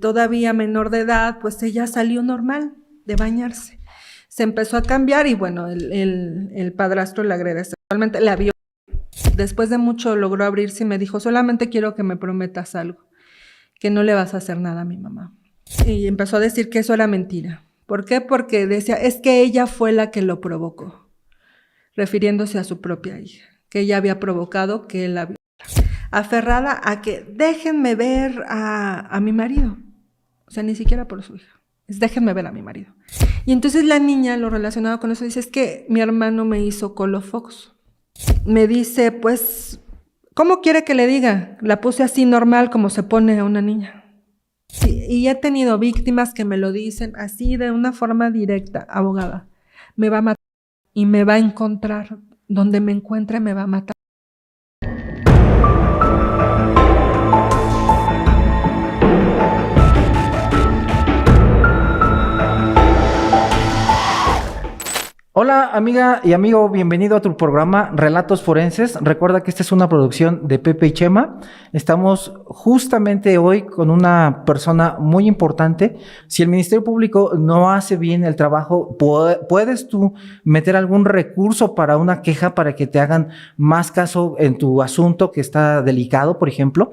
todavía menor de edad, pues ella salió normal de bañarse. Se empezó a cambiar y bueno, el padrastro la agrede sexualmente, la vio. Después de mucho logró abrirse y me dijo, solamente quiero que me prometas algo, que no le vas a hacer nada a mi mamá. Y empezó a decir que eso era mentira. ¿Por qué? Porque decía, es que ella fue la que lo provocó, refiriéndose a su propia hija, que ella había provocado que él la violara. Aferrada a que déjenme ver a mi marido. O sea, ni siquiera por su hija. Es déjenme ver a mi marido. Y entonces la niña, lo relacionado con eso, dice, es que mi hermano me hizo colofox. Me dice, pues, ¿cómo quiere que le diga? La puse así normal como se pone a una niña. Sí, y he tenido víctimas que me lo dicen así de una forma directa, abogada. Me va a matar y me va a encontrar. Donde me encuentre me va a matar. Hola amiga y amigo, bienvenido a tu programa Relatos Forenses. Recuerda que esta es una producción de Pepe y Chema. Estamos justamente hoy con una persona muy importante. Si el Ministerio Público no hace bien el trabajo, ¿puedes tú meter algún recurso para una queja para que te hagan más caso en tu asunto que está delicado, por ejemplo?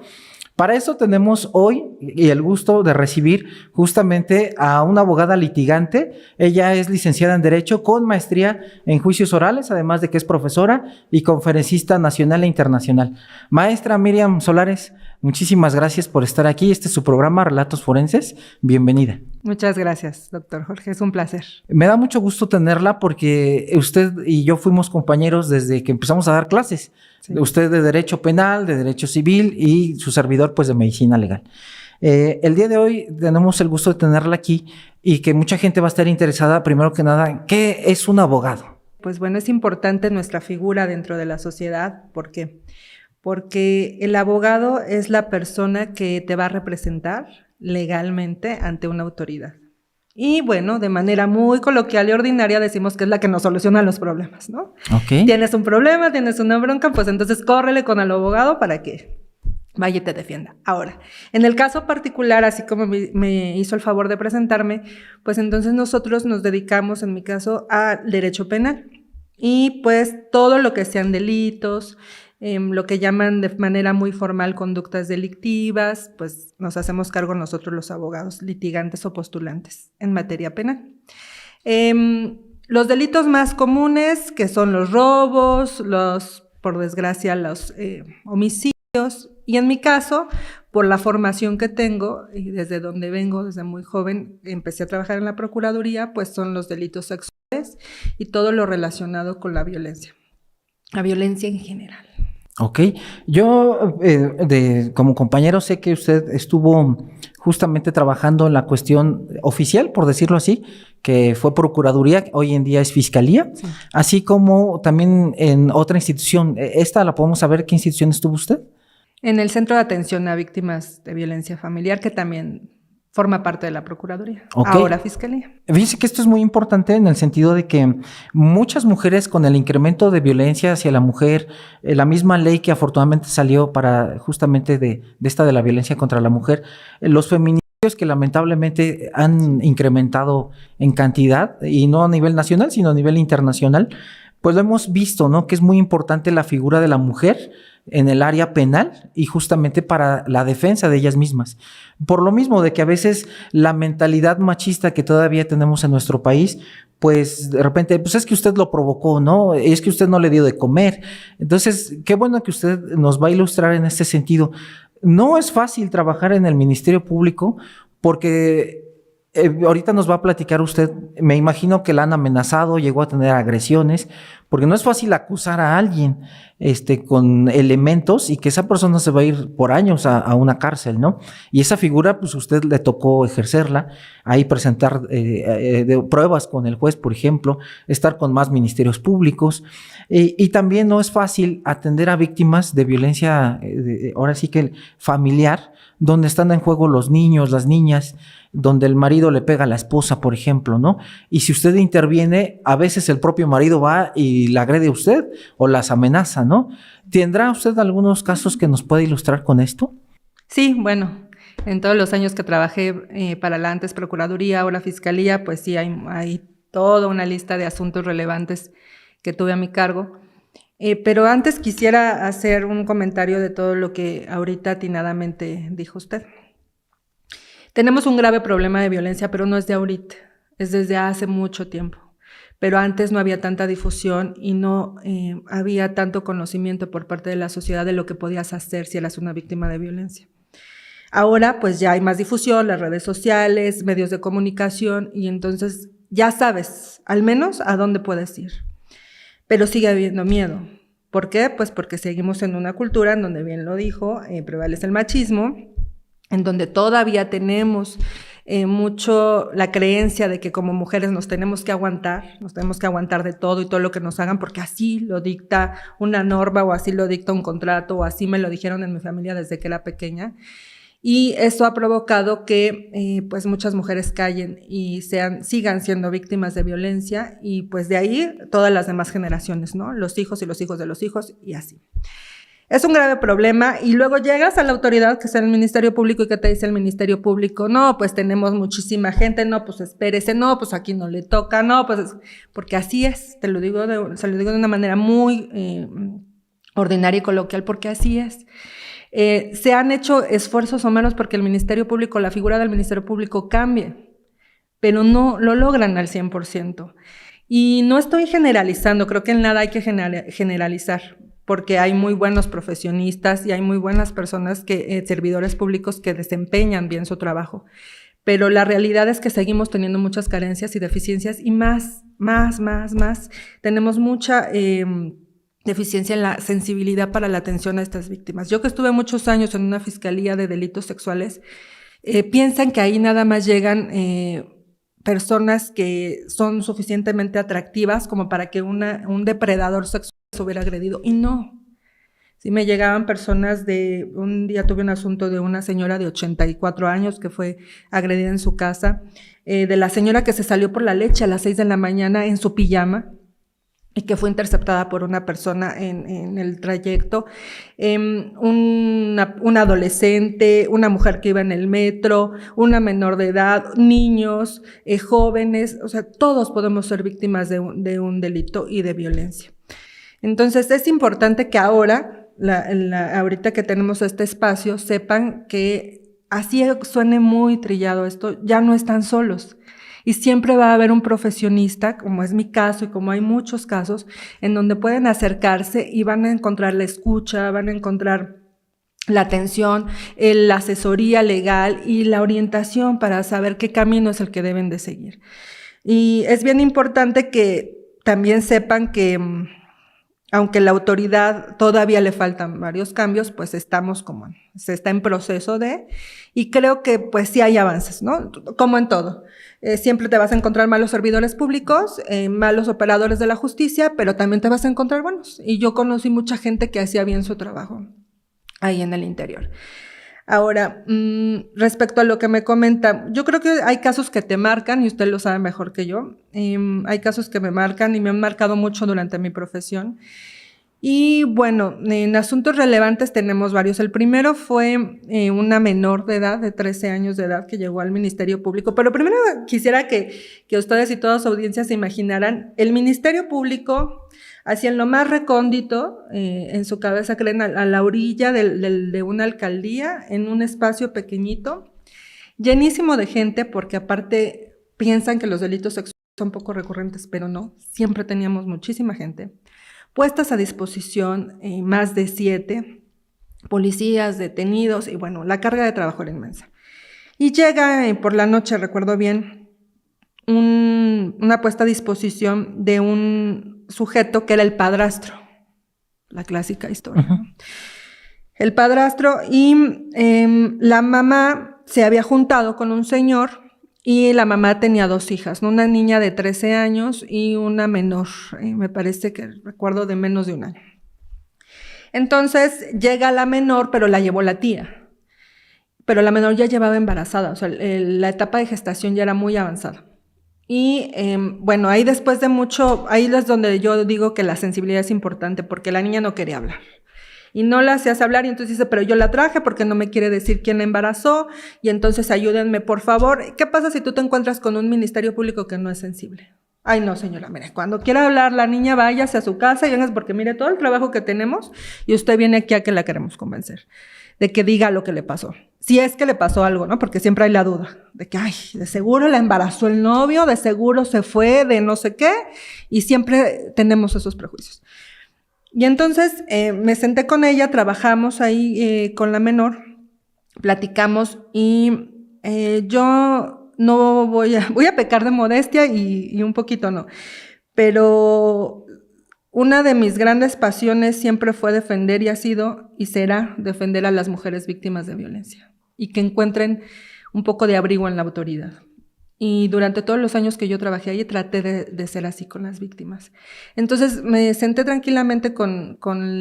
Para eso tenemos hoy el gusto de recibir justamente a una abogada litigante. Ella es licenciada en Derecho con maestría en Juicios Orales, además de que es profesora y conferencista nacional e internacional. Maestra Miriam Solares, muchísimas gracias por estar aquí. Este es su programa Relatos Forenses. Bienvenida. Muchas gracias, doctor Jorge. Es un placer. Me da mucho gusto tenerla porque usted y yo fuimos compañeros desde que empezamos a dar clases. Sí. Usted de Derecho Penal, de Derecho Civil y su servidor pues de Medicina Legal. El día de hoy tenemos el gusto de tenerla aquí y que mucha gente va a estar interesada, primero que nada, ¿qué es un abogado? Pues bueno, es importante nuestra figura dentro de la sociedad. ¿Por qué? Porque el abogado es la persona que te va a representar legalmente ante una autoridad. Y bueno, de manera muy coloquial y ordinaria decimos que es la que nos soluciona los problemas, ¿no? Okay. Tienes un problema, tienes una bronca, pues entonces córrele con el abogado para que vaya y te defienda. Ahora, en el caso particular, así como me hizo el favor de presentarme, pues entonces nosotros nos dedicamos, en mi caso, al derecho penal. Y pues todo lo que sean delitos, lo que llaman de manera muy formal conductas delictivas, pues nos hacemos cargo nosotros los abogados litigantes o postulantes en materia penal. Los delitos más comunes, que son los robos, por desgracia, los homicidios, y en mi caso, por la formación que tengo y desde donde vengo, desde muy joven, empecé a trabajar en la Procuraduría, pues son los delitos sexuales y todo lo relacionado con la violencia en general. Ok, yo como compañero sé que usted estuvo justamente trabajando en la cuestión oficial, por decirlo así, que fue Procuraduría, hoy en día es Fiscalía, sí. Así como también en otra institución. ¿Esta la podemos saber qué institución estuvo usted? En el Centro de Atención a Víctimas de Violencia Familiar, que también forma parte de la Procuraduría, okay. Ahora Fiscalía. Fíjese que esto es muy importante en el sentido de que muchas mujeres con el incremento de violencia hacia la mujer, la misma ley que afortunadamente salió para justamente de esta de la violencia contra la mujer, los feminicidios que lamentablemente han incrementado en cantidad, y no a nivel nacional, sino a nivel internacional, pues lo hemos visto, ¿no? Que es muy importante la figura de la mujer en el área penal y justamente para la defensa de ellas mismas. Por lo mismo de que a veces la mentalidad machista que todavía tenemos en nuestro país, pues de repente, pues es que usted lo provocó, ¿no? Es que usted no le dio de comer. Entonces, qué bueno que usted nos va a ilustrar en este sentido. No es fácil trabajar en el Ministerio Público porque ahorita nos va a platicar usted, me imagino que la han amenazado, llegó a tener agresiones, porque no es fácil acusar a alguien con elementos y que esa persona se va a ir por años a una cárcel, ¿no? Y esa figura, pues usted le tocó ejercerla, ahí presentar pruebas con el juez, por ejemplo, estar con más ministerios públicos, y también no es fácil atender a víctimas de violencia, ahora sí que familiar, donde están en juego los niños, las niñas, donde el marido le pega a la esposa, por ejemplo, ¿no? Y si usted interviene, a veces el propio marido va y la agrede a usted o las amenaza, ¿no? ¿Tendrá usted algunos casos que nos pueda ilustrar con esto? Sí, bueno, En todos los años que trabajé para la antes Procuraduría o la Fiscalía, pues sí hay toda una lista de asuntos relevantes que tuve a mi cargo. Pero antes quisiera hacer un comentario de todo lo que ahorita atinadamente dijo usted. Tenemos un grave problema de violencia, pero no es de ahorita, es desde hace mucho tiempo. Pero antes no había tanta difusión y no había tanto conocimiento por parte de la sociedad de lo que podías hacer si eras una víctima de violencia. Ahora pues ya hay más difusión, las redes sociales, medios de comunicación, y entonces ya sabes al menos a dónde puedes ir. Pero sigue habiendo miedo. ¿Por qué? Pues porque seguimos en una cultura en donde, bien lo dijo, prevalece el machismo, en donde todavía tenemos mucho la creencia de que como mujeres nos tenemos que aguantar de todo y todo lo que nos hagan, porque así lo dicta una norma o así lo dicta un contrato o así me lo dijeron en mi familia desde que era pequeña. Y eso ha provocado que pues muchas mujeres callen y sigan siendo víctimas de violencia, y pues de ahí todas las demás generaciones, ¿no? Los hijos y los hijos de los hijos y así. Es un grave problema, y luego llegas a la autoridad, que es el Ministerio Público, y que te dice el Ministerio Público, no, pues tenemos muchísima gente, no, pues espérese, no, pues aquí no le toca, no, pues porque así es, se lo digo de una manera muy ordinaria y coloquial, porque así es. Se han hecho esfuerzos o menos porque el Ministerio Público, la figura del Ministerio Público cambie, pero no lo logran al 100%. Y no estoy generalizando, creo que en nada hay que generalizar, porque hay muy buenos profesionistas y hay muy buenas personas, servidores públicos que desempeñan bien su trabajo. Pero la realidad es que seguimos teniendo muchas carencias y deficiencias, y más. Tenemos mucha deficiencia en la sensibilidad para la atención a estas víctimas. Yo que estuve muchos años en una fiscalía de delitos sexuales, piensan que ahí nada más llegan personas que son suficientemente atractivas como para que un depredador sexual se hubiera agredido, y no. Sí me llegaban personas un día tuve un asunto de una señora de 84 años que fue agredida en su casa, de la señora que se salió por la leche a las 6 de la mañana en su pijama, y que fue interceptada por una persona en el trayecto, una adolescente, una mujer que iba en el metro, una menor de edad, niños, jóvenes, o sea, todos podemos ser víctimas de un delito y de violencia. Entonces es importante que ahora, ahorita que tenemos este espacio, sepan que así suene muy trillado esto, ya no están solos. Y siempre va a haber un profesionista, como es mi caso y como hay muchos casos, en donde pueden acercarse y van a encontrar la escucha, van a encontrar la atención, la asesoría legal y la orientación para saber qué camino es el que deben de seguir. Y es bien importante que también sepan que aunque la autoridad todavía le faltan varios cambios, pues se está en proceso y creo que pues sí hay avances, ¿no? Como en todo. Siempre te vas a encontrar malos servidores públicos, malos operadores de la justicia, pero también te vas a encontrar buenos. Y yo conocí mucha gente que hacía bien su trabajo ahí en el interior. Ahora, respecto a lo que me comenta, yo creo que hay casos que te marcan, y usted lo sabe mejor que yo. Hay casos que me marcan y me han marcado mucho durante mi profesión. Y bueno, en asuntos relevantes tenemos varios. El primero fue una menor de edad, de 13 años de edad, que llegó al Ministerio Público. Pero primero quisiera que ustedes y toda su audiencia se imaginaran el Ministerio Público hacia lo más recóndito, en su cabeza creen a la orilla de una alcaldía, en un espacio pequeñito, llenísimo de gente, porque aparte piensan que los delitos sexuales son poco recurrentes, pero no, siempre teníamos muchísima gente, puestas a disposición, más de 7 policías, detenidos, y bueno, la carga de trabajo era inmensa. Y llega por la noche, recuerdo bien, una puesta a disposición de un sujeto que era el padrastro, la clásica historia. Uh-huh. El padrastro, y la mamá se había juntado con un señor, y la mamá tenía 2 hijas, ¿no? Una niña de 13 años y una menor, me parece que recuerdo de menos de un año. Entonces llega la menor, pero la llevó la tía, pero la menor ya llevaba embarazada, o sea, la etapa de gestación ya era muy avanzada. Y bueno, ahí después de mucho, ahí es donde yo digo que la sensibilidad es importante, porque la niña no quería hablar. y no la hacías hablar y entonces dice, pero yo la traje porque no me quiere decir quién la embarazó y entonces ayúdenme por favor. ¿Qué pasa si tú te encuentras con un ministerio público que no es sensible? Ay, no, señora, mire, cuando quiera hablar la niña, váyase a su casa y venga, porque mire todo el trabajo que tenemos y usted viene aquí a que la queremos convencer de que diga lo que le pasó. Si es que le pasó algo, ¿no? Porque siempre hay la duda de que, ay, de seguro la embarazó el novio, de seguro se fue, de no sé qué, y siempre tenemos esos prejuicios. Y entonces me senté con ella, trabajamos ahí con la menor, platicamos y yo no voy a pecar de modestia y un poquito no, pero una de mis grandes pasiones siempre fue defender y ha sido y será defender a las mujeres víctimas de violencia y que encuentren un poco de abrigo en la autoridad. Y durante todos los años que yo trabajé ahí traté de ser así con las víctimas. Entonces me senté tranquilamente con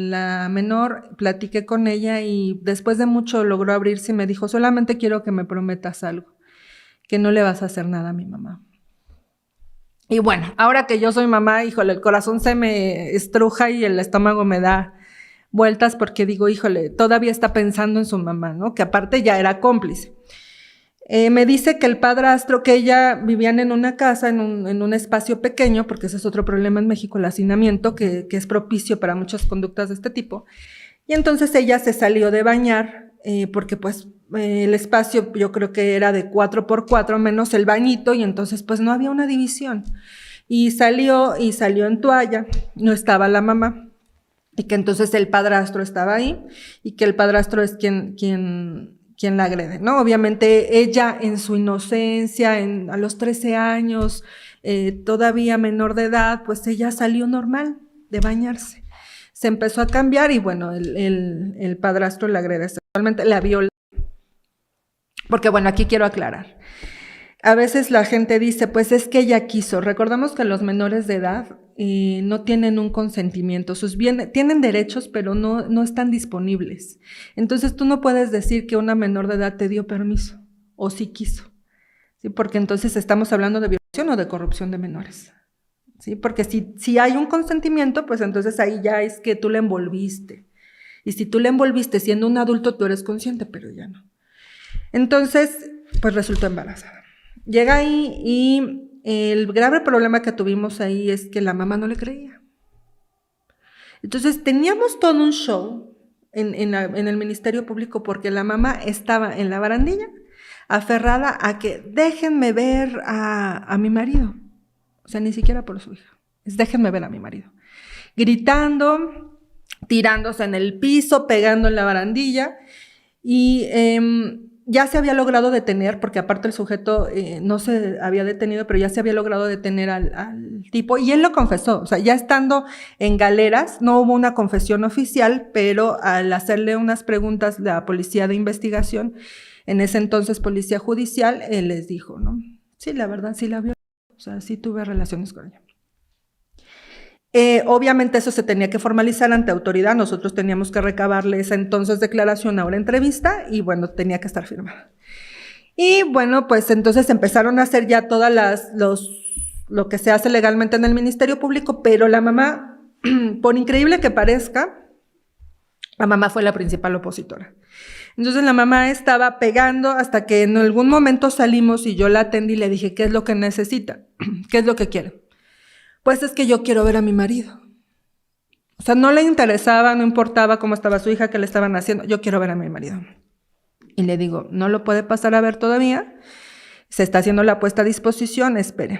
la menor, platiqué con ella y después de mucho logró abrirse y me dijo, solamente quiero que me prometas algo, que no le vas a hacer nada a mi mamá. Y bueno, ahora que yo soy mamá, híjole, el corazón se me estruja y el estómago me da vueltas porque digo, híjole, todavía está pensando en su mamá, ¿no? Que aparte ya era cómplice. Me dice que el padrastro, que ella vivían en una casa, en un espacio pequeño, porque ese es otro problema en México, el hacinamiento, que es propicio para muchas conductas de este tipo. Y entonces ella se salió de bañar, porque pues el espacio yo creo que era de 4x4 menos el bañito, y entonces pues no había una división. Y salió en toalla, no estaba la mamá, y que entonces el padrastro estaba ahí, y que el padrastro es quien la agrede, ¿no? Obviamente ella en su inocencia, a los 13 años, todavía menor de edad, pues ella salió normal de bañarse. Se empezó a cambiar y bueno, el padrastro la agrede sexualmente, la viola. Porque bueno, aquí quiero aclarar. A veces la gente dice, pues es que ella quiso. Recordemos que los menores de edad no tienen un consentimiento. Sus bienes tienen derechos, pero no están disponibles. Entonces tú no puedes decir que una menor de edad te dio permiso o sí quiso, ¿sí? Porque entonces estamos hablando de violación o de corrupción de menores, ¿sí? Porque si hay un consentimiento, pues entonces ahí ya es que tú la envolviste. Y si tú la envolviste siendo un adulto, tú eres consciente, pero ya no. Entonces, pues resultó embarazada. Llega ahí y el grave problema que tuvimos ahí es que la mamá no le creía. Entonces teníamos todo un show en el Ministerio Público porque la mamá estaba en la barandilla aferrada a que déjenme ver a mi marido. O sea, ni siquiera por su hija. Es déjenme ver a mi marido. Gritando, tirándose en el piso, pegando en la barandilla y ya se había logrado detener, porque aparte el sujeto no se había detenido, pero ya se había logrado detener al tipo, y él lo confesó, o sea, ya estando en galeras, no hubo una confesión oficial, pero al hacerle unas preguntas la policía de investigación, en ese entonces policía judicial, él les dijo, ¿no? Sí, la verdad, sí la vio, o sea, sí tuve relaciones con ella. Obviamente eso se tenía que formalizar ante autoridad, nosotros teníamos que recabarle esa entonces declaración a una entrevista y bueno, tenía que estar firmada. Y bueno, pues entonces empezaron a hacer ya todas lo que se hace legalmente en el Ministerio Público, pero la mamá, por increíble que parezca, la mamá fue la principal opositora. Entonces la mamá estaba pegando hasta que en algún momento salimos y yo la atendí y le dije, ¿qué es lo que necesita? ¿Qué es lo que quiere? Pues es que yo quiero ver a mi marido. O sea, no le interesaba, no importaba cómo estaba su hija, qué le estaban haciendo. Yo quiero ver a mi marido. Y le digo, no lo puede pasar a ver todavía. Se está haciendo la puesta a disposición, espere.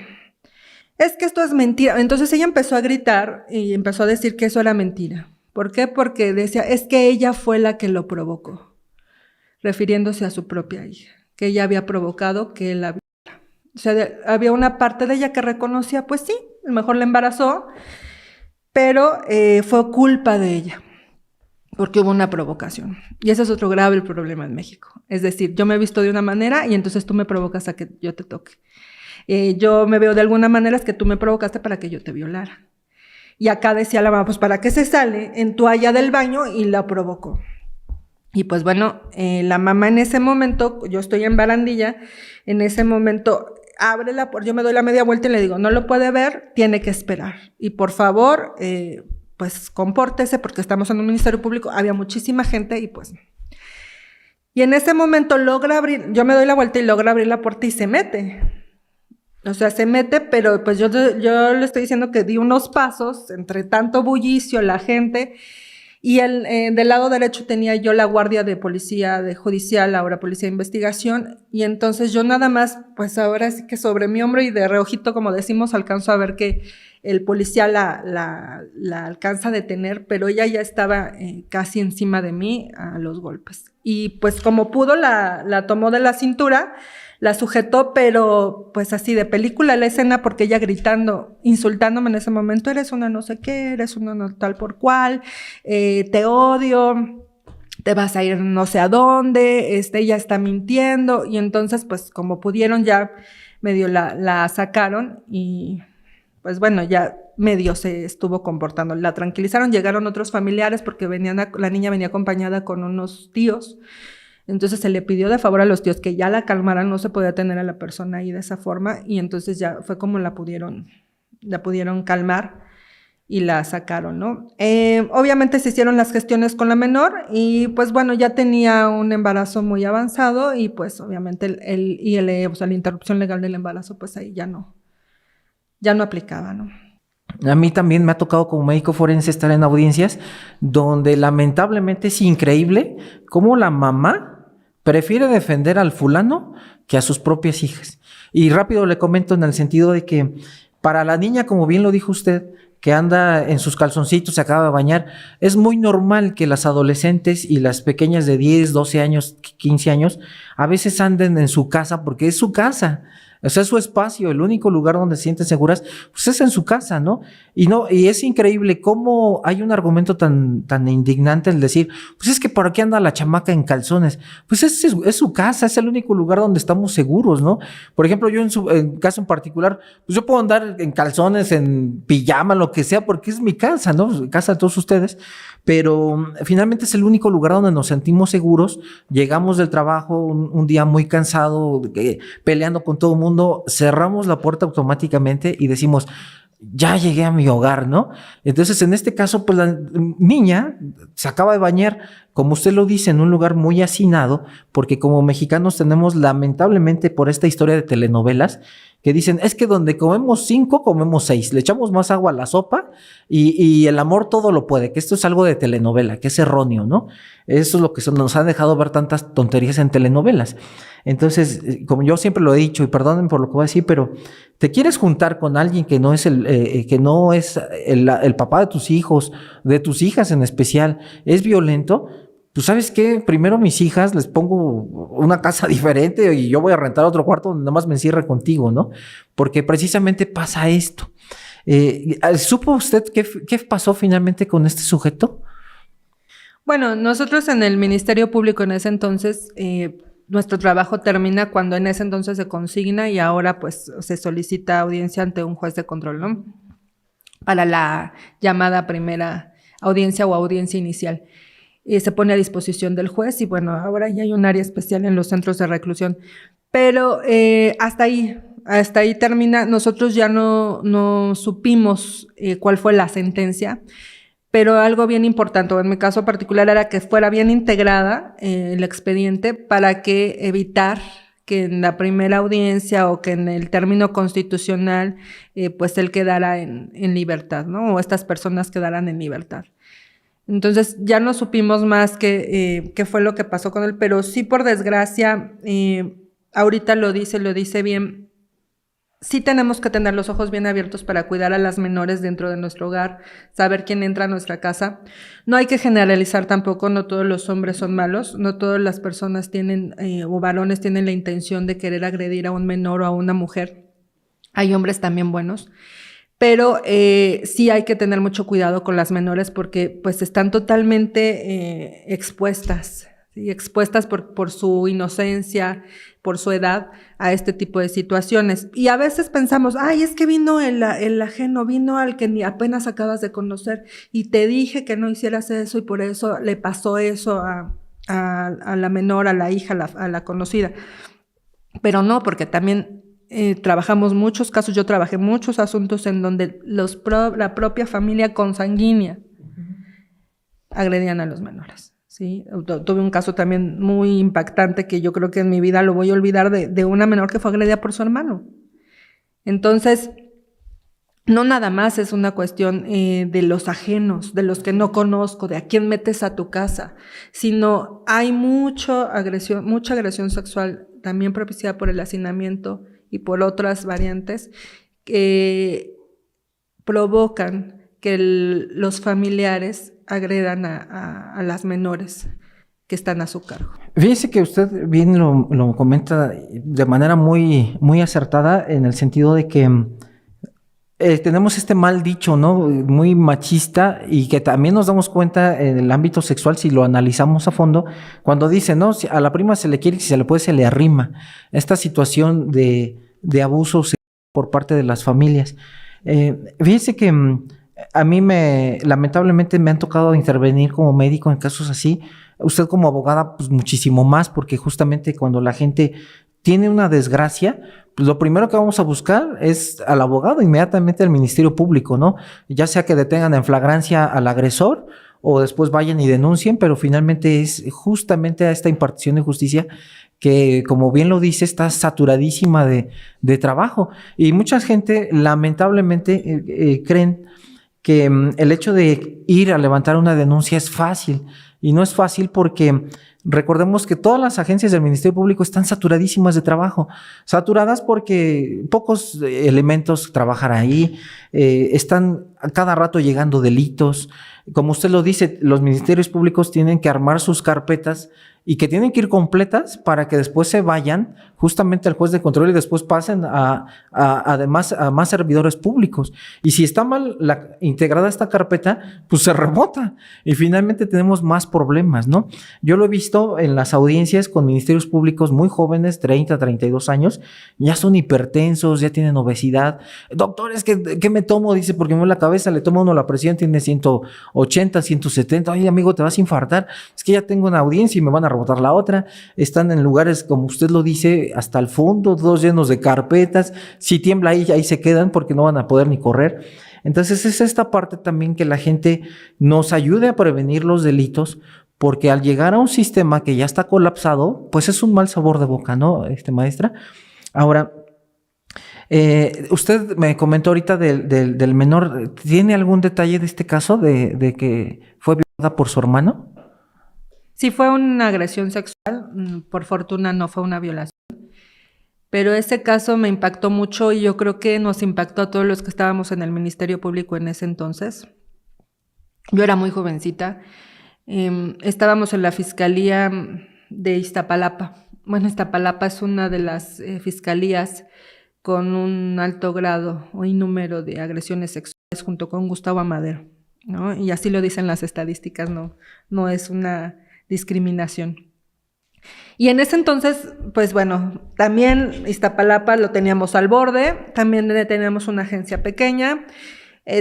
Es que esto es mentira. Entonces ella empezó a gritar y empezó a decir que eso era mentira. ¿Por qué? Porque decía, es que ella fue la que lo provocó. Refiriéndose a su propia hija. Que ella había provocado que él la violara. O sea, había una parte de ella que reconocía, pues sí, a lo mejor la embarazó, pero fue culpa de ella, porque hubo una provocación. Y ese es otro grave problema en México. Es decir, yo me he visto de una manera y entonces tú me provocas a que yo te toque. Yo me veo de alguna manera, es que tú me provocaste para que yo te violara. Y acá decía la mamá, pues ¿para qué se sale en toalla del baño? Y la provocó. Y pues bueno, la mamá en ese momento, yo estoy en barandilla, en ese momento abre la puerta, yo me doy la media vuelta y le digo, no lo puede ver, tiene que esperar. Y por favor, pues compórtese porque estamos en un ministerio público, había muchísima gente y pues... Y en ese momento logra abrir, yo me doy la vuelta y logra abrir la puerta y se mete. O sea, se mete, pero pues yo le estoy diciendo que di unos pasos entre tanto bullicio, la gente, y del lado derecho tenía yo la guardia de policía de judicial, ahora policía de investigación, y entonces yo nada más, pues ahora sí que sobre mi hombro y de reojito, como decimos, alcanzo a ver que el policía la alcanza a detener, pero ella ya estaba casi encima de mí a los golpes. Y pues como pudo, la tomó de la cintura, la sujetó, pero pues así de película la escena, porque ella gritando, insultándome en ese momento, eres una no sé qué, eres una no tal por cual, te odio, te vas a ir no sé a dónde, ella está mintiendo, y entonces pues como pudieron ya medio la sacaron y pues bueno, ya medio se estuvo comportando, la tranquilizaron, llegaron otros familiares porque la niña venía acompañada con unos tíos. Entonces se le pidió de favor a los tíos que ya la calmaran, no se podía tener a la persona ahí de esa forma, y entonces ya fue como la pudieron calmar y la sacaron, ¿no? Obviamente se hicieron las gestiones con la menor y pues bueno, ya tenía un embarazo muy avanzado y pues obviamente el ILE, o sea, la interrupción legal del embarazo, pues ahí ya no aplicaba, ¿no? A mí también me ha tocado como médico forense estar en audiencias donde lamentablemente es increíble cómo la mamá prefiere defender al fulano que a sus propias hijas. Y rápido le comento en el sentido de que para la niña, como bien lo dijo usted, que anda en sus calzoncitos, se acaba de bañar, es muy normal que las adolescentes y las pequeñas de 10, 12 años, 15 años, a veces anden en su casa porque es su casa. O sea, es su espacio, el único lugar donde se sienten seguras, pues es en su casa, ¿no? Y es increíble cómo hay un argumento tan indignante el decir, pues es que por aquí anda la chamaca en calzones. Pues es su casa, es el único lugar donde estamos seguros, ¿no? Por ejemplo, yo en caso en particular, pues yo puedo andar en calzones, en pijama, lo que sea, porque es mi casa, ¿no? Casa de todos ustedes. Pero finalmente es el único lugar donde nos sentimos seguros. Llegamos del trabajo un día muy cansado, peleando con todo el mundo, cerramos la puerta automáticamente y decimos, ya llegué a mi hogar, ¿no? Entonces, en este caso, pues la niña se acaba de bañar, como usted lo dice, en un lugar muy hacinado, porque como mexicanos tenemos lamentablemente por esta historia de telenovelas, que dicen, es que donde comemos 5, comemos 6, le echamos más agua a la sopa y el amor todo lo puede, que esto es algo de telenovela, que es erróneo, ¿no? Eso es lo que nos ha dejado ver tantas tonterías en telenovelas. Entonces, como yo siempre lo he dicho, y perdonen por lo que voy a decir, pero te quieres juntar con alguien que no es el papá de tus hijos, de tus hijas en especial, es violento. Pues, ¿sabes qué? Primero mis hijas les pongo una casa diferente y yo voy a rentar otro cuarto donde nada más me encierre contigo, ¿no? Porque precisamente pasa esto. ¿Supo usted qué pasó finalmente con este sujeto? Bueno, nosotros en el Ministerio Público en ese entonces, nuestro trabajo termina cuando en ese entonces se consigna y ahora pues se solicita audiencia ante un juez de control, ¿no? Para la llamada primera audiencia o audiencia inicial. Y se pone a disposición del juez y bueno, ahora ya hay un área especial en los centros de reclusión. Pero hasta ahí termina. Nosotros ya no supimos cuál fue la sentencia, pero algo bien importante, en mi caso particular, era que fuera bien integrada el expediente para que evitar que en la primera audiencia o que en el término constitucional pues él quedara en libertad, ¿no? O estas personas quedaran en libertad. Entonces ya no supimos más qué fue lo que pasó con él, pero sí, por desgracia, ahorita lo dice bien, sí tenemos que tener los ojos bien abiertos para cuidar a las menores dentro de nuestro hogar, saber quién entra a nuestra casa. No hay que generalizar tampoco, no todos los hombres son malos, no todas las personas tienen o varones tienen la intención de querer agredir a un menor o a una mujer. Hay hombres también buenos. Pero sí hay que tener mucho cuidado con las menores porque pues están totalmente expuestas, ¿sí? Expuestas por su inocencia, por su edad a este tipo de situaciones. Y a veces pensamos, ay, es que vino el ajeno, vino al que ni apenas acabas de conocer y te dije que no hicieras eso y por eso le pasó eso a la menor, a la hija, a la conocida. Pero no, porque también trabajamos muchos casos, yo trabajé muchos asuntos en donde la propia familia consanguínea agredían a los menores. Sí, tuve un caso también muy impactante que yo creo que en mi vida lo voy a olvidar de una menor que fue agredida por su hermano. Entonces, no nada más es una cuestión de los ajenos, de los que no conozco, de a quién metes a tu casa, sino hay mucha agresión sexual también propiciada por el hacinamiento y por otras variantes que provocan que los familiares agredan a las menores que están a su cargo. Fíjese que usted bien lo comenta de manera muy, muy acertada en el sentido de que tenemos este mal dicho, ¿no? Muy machista y que también nos damos cuenta en el ámbito sexual si lo analizamos a fondo, cuando dice, ¿no? Si a la prima se le quiere y si se le puede se le arrima. Esta situación de abuso por parte de las familias. Fíjese que a mí lamentablemente me han tocado intervenir como médico en casos así. Usted como abogada, pues muchísimo más, porque justamente cuando la gente tiene una desgracia, pues lo primero que vamos a buscar es al abogado, inmediatamente al Ministerio Público, ¿no? Ya sea que detengan en flagrancia al agresor o después vayan y denuncien, pero finalmente es justamente a esta impartición de justicia que, como bien lo dice, está saturadísima de trabajo. Y mucha gente, lamentablemente, creen que el hecho de ir a levantar una denuncia es fácil. Y no es fácil porque recordemos que todas las agencias del Ministerio Público están saturadísimas de trabajo. Saturadas porque pocos elementos trabajan ahí, están a cada rato llegando delitos. Como usted lo dice, los ministerios públicos tienen que armar sus carpetas y que tienen que ir completas para que después se vayan justamente al juez de control y después pasen además a más servidores públicos. Y si está mal integrada esta carpeta, pues se rebota y finalmente tenemos más problemas, ¿no? Yo lo he visto en las audiencias con ministerios públicos muy jóvenes, 30, 32 años, ya son hipertensos, ya tienen obesidad. Doctor, es que ¿qué me tomo? Dice, porque me duele la cabeza, le toma uno la presión, tiene 180, 170. Oye, amigo, te vas a infartar. Es que ya tengo una audiencia y me van a rebotar la otra. Están en lugares, como usted lo dice, hasta el fondo, todos llenos de carpetas. Si tiembla ahí se quedan porque no van a poder ni correr. Entonces es esta parte también que la gente nos ayude a prevenir los delitos, porque al llegar a un sistema que ya está colapsado, pues es un mal sabor de boca, ¿no, maestra? Ahora, usted me comentó ahorita del menor. ¿Tiene algún detalle de este caso de que fue violada por su hermano? Sí, fue una agresión sexual, por fortuna no fue una violación, pero ese caso me impactó mucho y yo creo que nos impactó a todos los que estábamos en el Ministerio Público en ese entonces. Yo era muy jovencita, estábamos en la Fiscalía de Iztapalapa. Bueno, Iztapalapa es una de las fiscalías con un alto grado y número de agresiones sexuales junto con Gustavo Amadero, ¿no? Y así lo dicen las estadísticas, no es una discriminación. Y en ese entonces, pues bueno, también Iztapalapa lo teníamos al borde, también teníamos una agencia pequeña.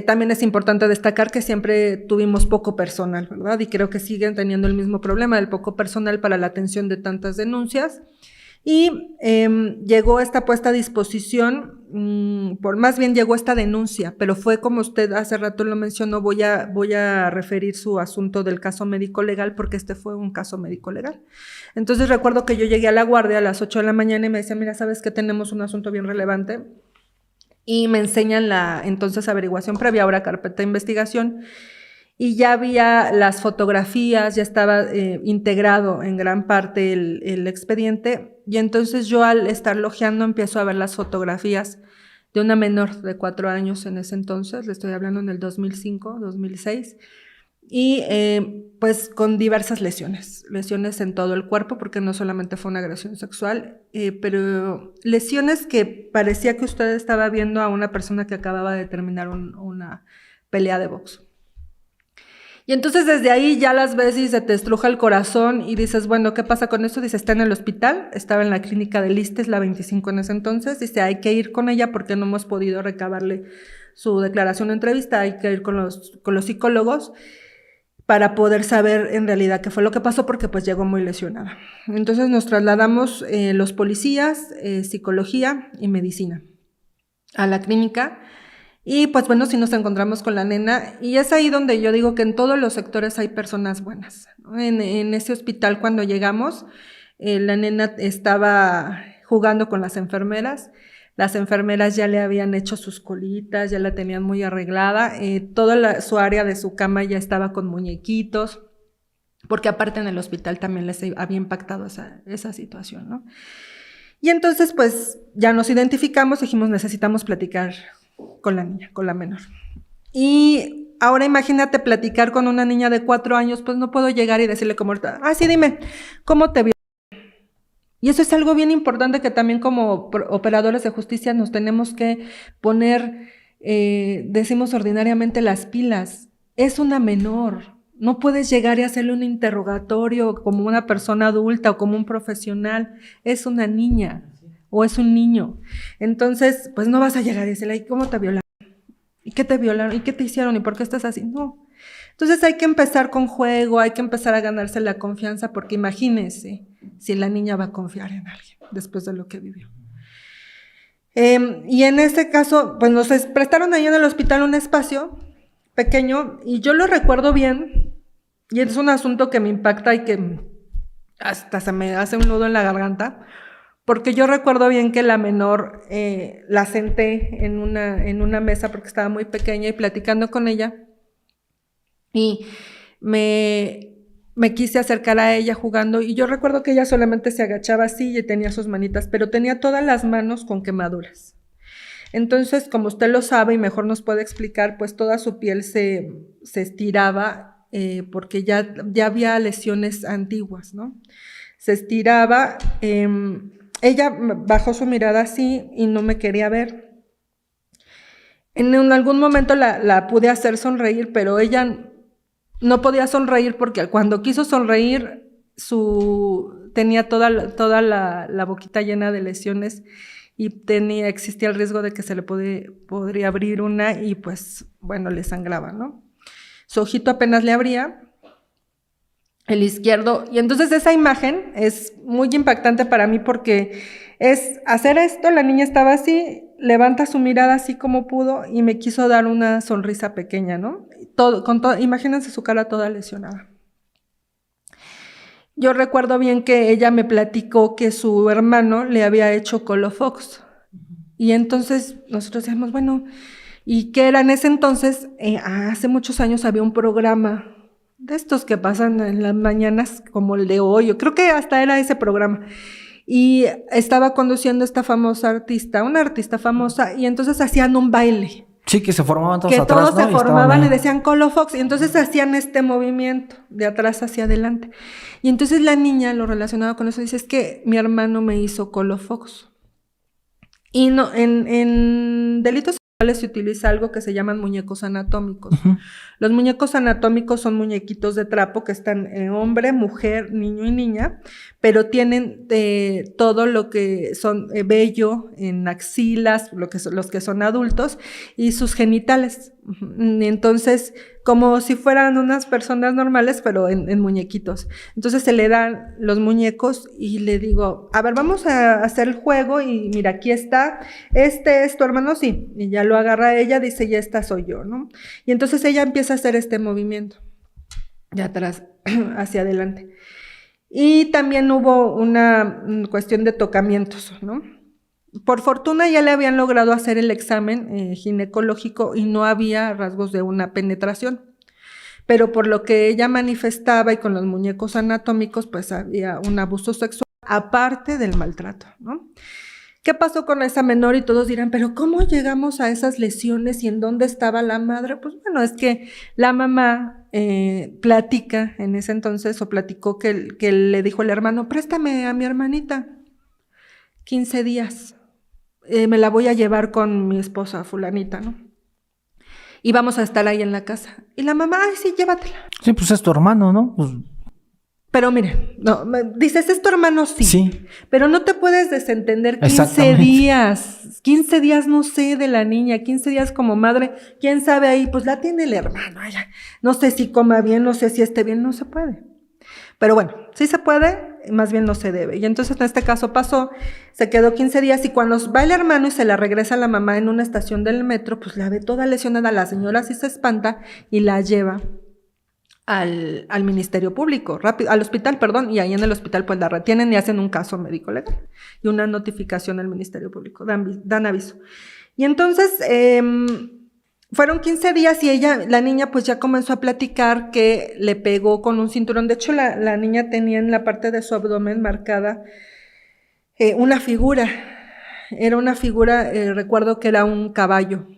También es importante destacar que siempre tuvimos poco personal, ¿verdad? Y creo que siguen teniendo el mismo problema del poco personal para la atención de tantas denuncias. Y llegó esta puesta a disposición, más bien llegó esta denuncia, pero fue como usted hace rato lo mencionó, voy a referir su asunto del caso médico-legal porque este fue un caso médico-legal. Entonces recuerdo que yo llegué a la guardia a las 8 de la mañana y me decía, mira, ¿sabes qué? Tenemos un asunto bien relevante. Y me enseñan la entonces averiguación previa, ahora carpeta de investigación, y ya había las fotografías, ya estaba integrado en gran parte el expediente, y entonces yo al estar lojeando empiezo a ver las fotografías de una menor de 4 años en ese entonces, le estoy hablando en el 2005, 2006, y pues con diversas lesiones en todo el cuerpo, porque no solamente fue una agresión sexual, pero lesiones que parecía que usted estaba viendo a una persona que acababa de terminar una pelea de box. Y entonces desde ahí ya las ves y se te estruja el corazón y dices, bueno, ¿qué pasa con esto? Dice, está en el hospital, estaba en la clínica del ISSSTE, la 25 en ese entonces, dice, hay que ir con ella porque no hemos podido recabarle su declaración de entrevista, hay que ir con los psicólogos para poder saber en realidad qué fue lo que pasó, porque pues llegó muy lesionada. Entonces nos trasladamos los policías, psicología y medicina a la clínica. Y pues bueno, sí nos encontramos con la nena y es ahí donde yo digo que en todos los sectores hay personas buenas, ¿no? En ese hospital cuando llegamos, la nena estaba jugando con las enfermeras ya le habían hecho sus colitas, ya la tenían muy arreglada, su área de su cama ya estaba con muñequitos, porque aparte en el hospital también les había impactado esa situación, ¿no? Y entonces pues ya nos identificamos, dijimos necesitamos platicar con la niña, con la menor. Y ahora imagínate platicar con una niña de 4 años, pues no puedo llegar y decirle como ahorita, sí, dime, ¿cómo te vio? Y eso es algo bien importante que también como operadores de justicia nos tenemos que poner, decimos ordinariamente, las pilas. Es una menor, no puedes llegar y hacerle un interrogatorio como una persona adulta o como un profesional, es una niña o es un niño. Entonces, pues no vas a llegar y decirle, ¿cómo te violaron? ¿Y qué te violaron? ¿Y qué te hicieron? ¿Y por qué estás así? No. Entonces hay que empezar con juego, hay que empezar a ganarse la confianza, porque imagínense si la niña va a confiar en alguien después de lo que vivió. Y en este caso, pues nos prestaron ahí en el hospital un espacio pequeño, y yo lo recuerdo bien, y es un asunto que me impacta y que hasta se me hace un nudo en la garganta, porque yo recuerdo bien que la menor la senté en una mesa porque estaba muy pequeña y platicando con ella, y me quise acercar a ella jugando, y yo recuerdo que ella solamente se agachaba así y tenía sus manitas, pero tenía todas las manos con quemaduras. Entonces, como usted lo sabe y mejor nos puede explicar, pues toda su piel se estiraba porque ya había lesiones antiguas, ¿no? Se estiraba, ella bajó su mirada así y no me quería ver. En algún momento la pude hacer sonreír, pero ella no podía sonreír porque cuando quiso sonreír tenía toda la boquita llena de lesiones y existía el riesgo de que se le podría abrir una y pues bueno, le sangraba, ¿no? Su ojito apenas le abría, el izquierdo, y entonces esa imagen es muy impactante para mí porque es hacer esto, la niña estaba así, levanta su mirada así como pudo y me quiso dar una sonrisa pequeña, ¿no? Imagínense su cara toda lesionada. Yo recuerdo bien que ella me platicó que su hermano le había hecho Colofox. Y entonces nosotros decíamos, bueno, ¿y qué era en ese entonces? Hace muchos años había un programa de estos que pasan en las mañanas como el de hoy. Yo creo que hasta era ese programa. Y estaba conduciendo esta famosa artista, una artista famosa, y entonces hacían un baile. Sí, que se formaban todos atrás, que todos ¿no? se formaban y decían Colofox, y entonces hacían este movimiento de atrás hacia adelante. Y entonces la niña lo relacionaba con eso, dice, es que mi hermano me hizo Colofox. Y no, en delitos sexuales se utiliza algo que se llaman muñecos anatómicos. Uh-huh. Los muñecos anatómicos son muñequitos de trapo que están hombre, mujer, niño y niña, pero tienen todo lo que son vello en axilas, los que son adultos, y sus genitales. Entonces, como si fueran unas personas normales, pero en muñequitos. Entonces se le dan los muñecos y le digo, a ver, vamos a hacer el juego y mira, aquí está, este es tu hermano, sí. Y ya lo agarra ella, dice, ya esta soy yo, ¿no? Y entonces ella empieza a hacer este movimiento de atrás hacia adelante. Y también hubo una cuestión de tocamientos, ¿no? Por fortuna ya le habían logrado hacer el examen ginecológico y no había rasgos de una penetración, pero por lo que ella manifestaba y con los muñecos anatómicos, pues había un abuso sexual aparte del maltrato, ¿no? ¿Qué pasó con esa menor? Y todos dirán, pero ¿cómo llegamos a esas lesiones y en dónde estaba la madre? Pues bueno, es que la mamá platica en ese entonces, o platicó que le dijo el hermano, préstame a mi hermanita 15 días. Me la voy a llevar con mi esposa fulanita, ¿no? Y vamos a estar ahí en la casa. Y la mamá, ay, sí, llévatela. Sí, pues es tu hermano, ¿no? Pues... Pero mire, no, dices, es tu hermano, sí. Sí. Pero no te puedes desentender 15 días. 15 días, no sé, de la niña. 15 días como madre. ¿Quién sabe ahí? Pues la tiene el hermano. Ay, no sé si coma bien, no sé si esté bien, no se puede. Pero bueno, sí se puede. más bien no se debe. Y entonces en este caso pasó, se quedó 15 días y cuando va el hermano y se la regresa a la mamá en una estación del metro, pues la ve toda lesionada, la señora sí se espanta y la lleva al Ministerio Público, rápido, al hospital, perdón, y ahí en el hospital pues la retienen y hacen un caso médico legal y una notificación al Ministerio Público, dan aviso. Y entonces fueron 15 días y la niña pues ya comenzó a platicar que le pegó con un cinturón. De hecho, la niña tenía en la parte de su abdomen marcada una figura. Era una figura, recuerdo que era un caballo.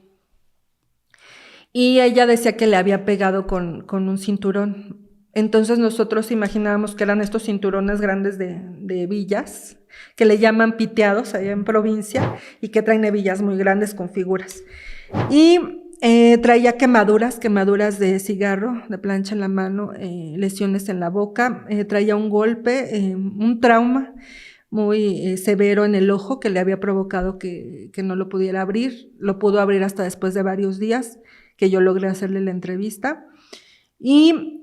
Y ella decía que le había pegado con un cinturón. Entonces nosotros imaginábamos que eran estos cinturones grandes de villas, que le llaman piteados allá en provincia, y que traen hebillas muy grandes con figuras. Y traía quemaduras de cigarro, de plancha en la mano, lesiones en la boca, traía un golpe, un trauma muy severo en el ojo que le había provocado que no lo pudiera abrir. Lo pudo abrir hasta después de varios días que yo logré hacerle la entrevista. Y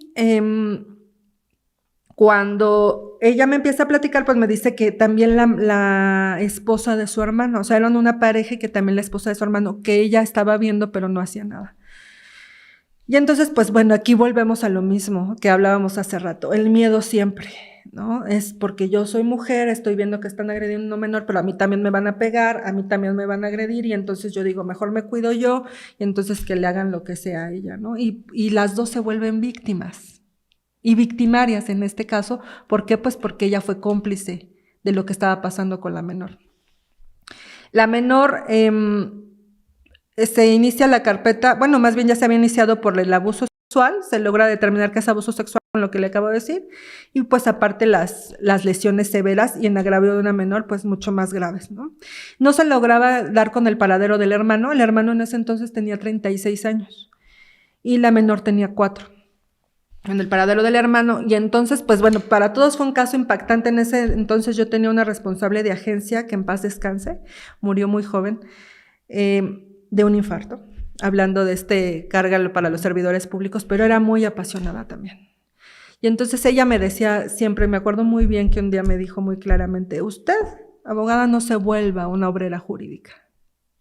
cuando ella me empieza a platicar, pues me dice que también la esposa de su hermano, o sea, eran una pareja y que también la esposa de su hermano, que ella estaba viendo pero no hacía nada. Y entonces, pues bueno, aquí volvemos a lo mismo que hablábamos hace rato, el miedo siempre, ¿no? Es porque yo soy mujer, estoy viendo que están agrediendo a un menor, pero a mí también me van a pegar, a mí también me van a agredir, y entonces yo digo, mejor me cuido yo, y entonces que le hagan lo que sea a ella, ¿no? Y las dos se vuelven víctimas, y victimarias en este caso. ¿Por qué? Pues porque ella fue cómplice de lo que estaba pasando con la menor. La menor se inicia la carpeta, bueno, más bien ya se había iniciado por el abuso sexual, se logra determinar que es abuso sexual con lo que le acabo de decir, y pues aparte las lesiones severas y en agravio de una menor, pues mucho más graves, ¿no? No se lograba dar con el paradero del hermano. El hermano en ese entonces tenía 36 años y la menor tenía 4. En el paradero del hermano, y entonces, pues bueno, para todos fue un caso impactante. En ese entonces yo tenía una responsable de agencia, que en paz descanse, murió muy joven, de un infarto, hablando de este cargo para los servidores públicos, pero era muy apasionada también. Y entonces ella me decía siempre, me acuerdo muy bien que un día me dijo muy claramente, usted, abogada, no se vuelva una obrera jurídica,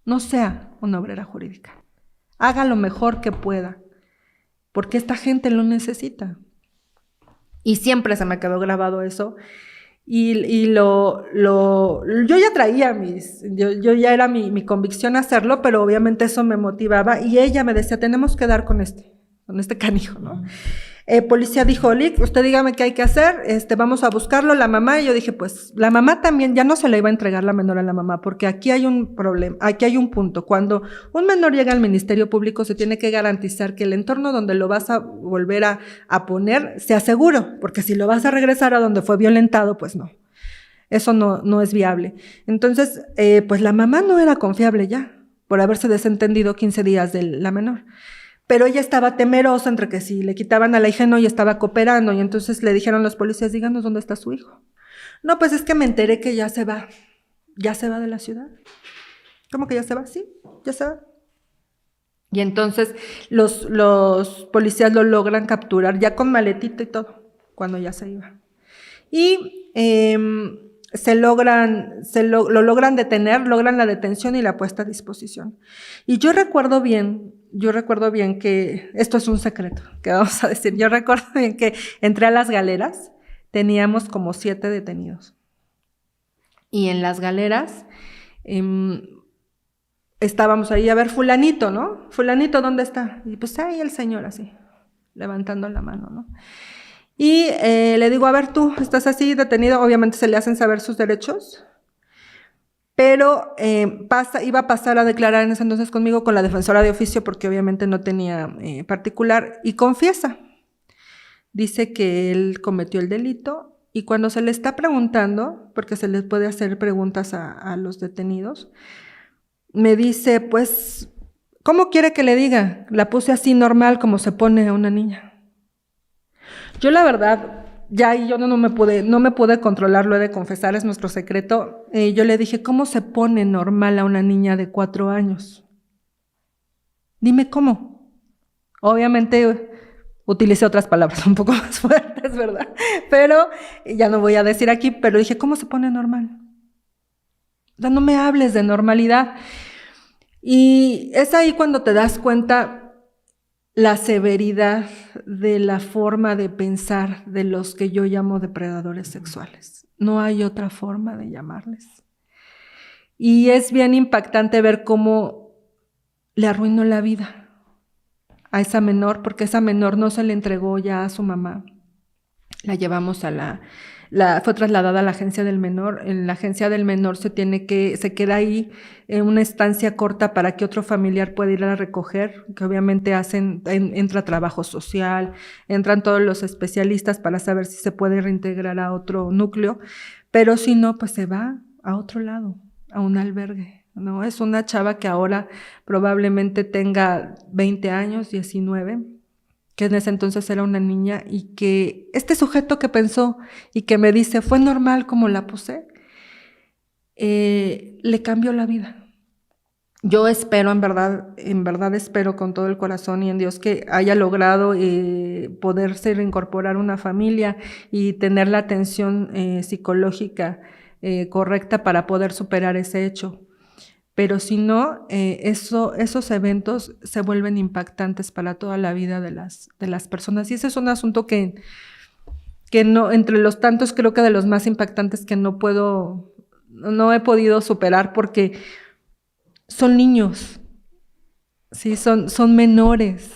no sea una obrera jurídica, haga lo mejor que pueda, porque esta gente lo necesita. Y siempre se me quedó grabado eso. Y yo ya traía yo ya era mi convicción hacerlo, pero obviamente eso me motivaba. Y ella me decía, tenemos que dar con este canijo, ¿no? Policía dijo, Lick, usted dígame qué hay que hacer, vamos a buscarlo, la mamá. Y yo dije, pues la mamá también, ya no se le iba a entregar la menor a la mamá, porque aquí hay un problema, aquí hay un punto. Cuando un menor llega al Ministerio Público, se tiene que garantizar que el entorno donde lo vas a volver a poner sea seguro, porque si lo vas a regresar a donde fue violentado, pues no. Eso no es viable. Entonces, pues la mamá no era confiable ya, por haberse desentendido 15 días de la menor. Pero ella estaba temerosa entre que si le quitaban a la hija no, y estaba cooperando, y entonces le dijeron los policías, díganos dónde está su hijo. No, pues es que me enteré que ya se va de la ciudad. ¿Cómo que ya se va? Sí, ya se va. Y entonces los policías lo logran capturar, ya con maletita y todo, cuando ya se iba. Y lo logran detener, logran la detención y la puesta a disposición. Y yo recuerdo bien que, esto es un secreto que vamos a decir, yo recuerdo bien que entré a las galeras, teníamos como 7 detenidos. Y en las galeras estábamos ahí, a ver, fulanito, ¿no? Fulanito, ¿dónde está? Y pues ahí el señor así, levantando la mano, ¿no? Y le digo, a ver, tú estás así detenido, obviamente se le hacen saber sus derechos, pero iba a pasar a declarar en ese entonces conmigo con la defensora de oficio, porque obviamente no tenía particular, y confiesa. Dice que él cometió el delito, y cuando se le está preguntando, porque se les puede hacer preguntas a los detenidos, me dice, pues, ¿cómo quiere que le diga? La puse así normal, como se pone a una niña. Yo la verdad, ya yo no me pude controlar, lo he de confesar, es nuestro secreto. Yo le dije, ¿cómo se pone normal a una niña de 4 años? Dime cómo. Obviamente Utilicé otras palabras un poco más fuertes, ¿verdad? Pero ya no voy a decir aquí, pero dije, ¿cómo se pone normal? O sea, no me hables de normalidad. Y es ahí cuando te das cuenta la severidad de la forma de pensar de los que yo llamo depredadores sexuales. No hay otra forma de llamarles. Y es bien impactante ver cómo le arruinó la vida a esa menor, porque esa menor no se le entregó ya a su mamá. La llevamos fue trasladada a la agencia del menor. En la agencia del menor se queda ahí en una estancia corta para que otro familiar pueda ir a recoger, que obviamente entra trabajo social, entran todos los especialistas para saber si se puede reintegrar a otro núcleo, pero si no, pues se va a otro lado, a un albergue, ¿no? Es una chava que ahora probablemente tenga 20 años, 19, que en ese entonces era una niña, y que este sujeto que pensó y que me dice, fue normal como la puse, le cambió la vida. Yo espero, en verdad espero con todo el corazón y en Dios que haya logrado poderse reincorporar una familia y tener la atención psicológica correcta para poder superar ese hecho. Pero si no, esos eventos se vuelven impactantes para toda la vida de las personas. Y ese es un asunto que no, entre los tantos, creo que de los más impactantes que no he podido superar, porque son niños, ¿sí? Son menores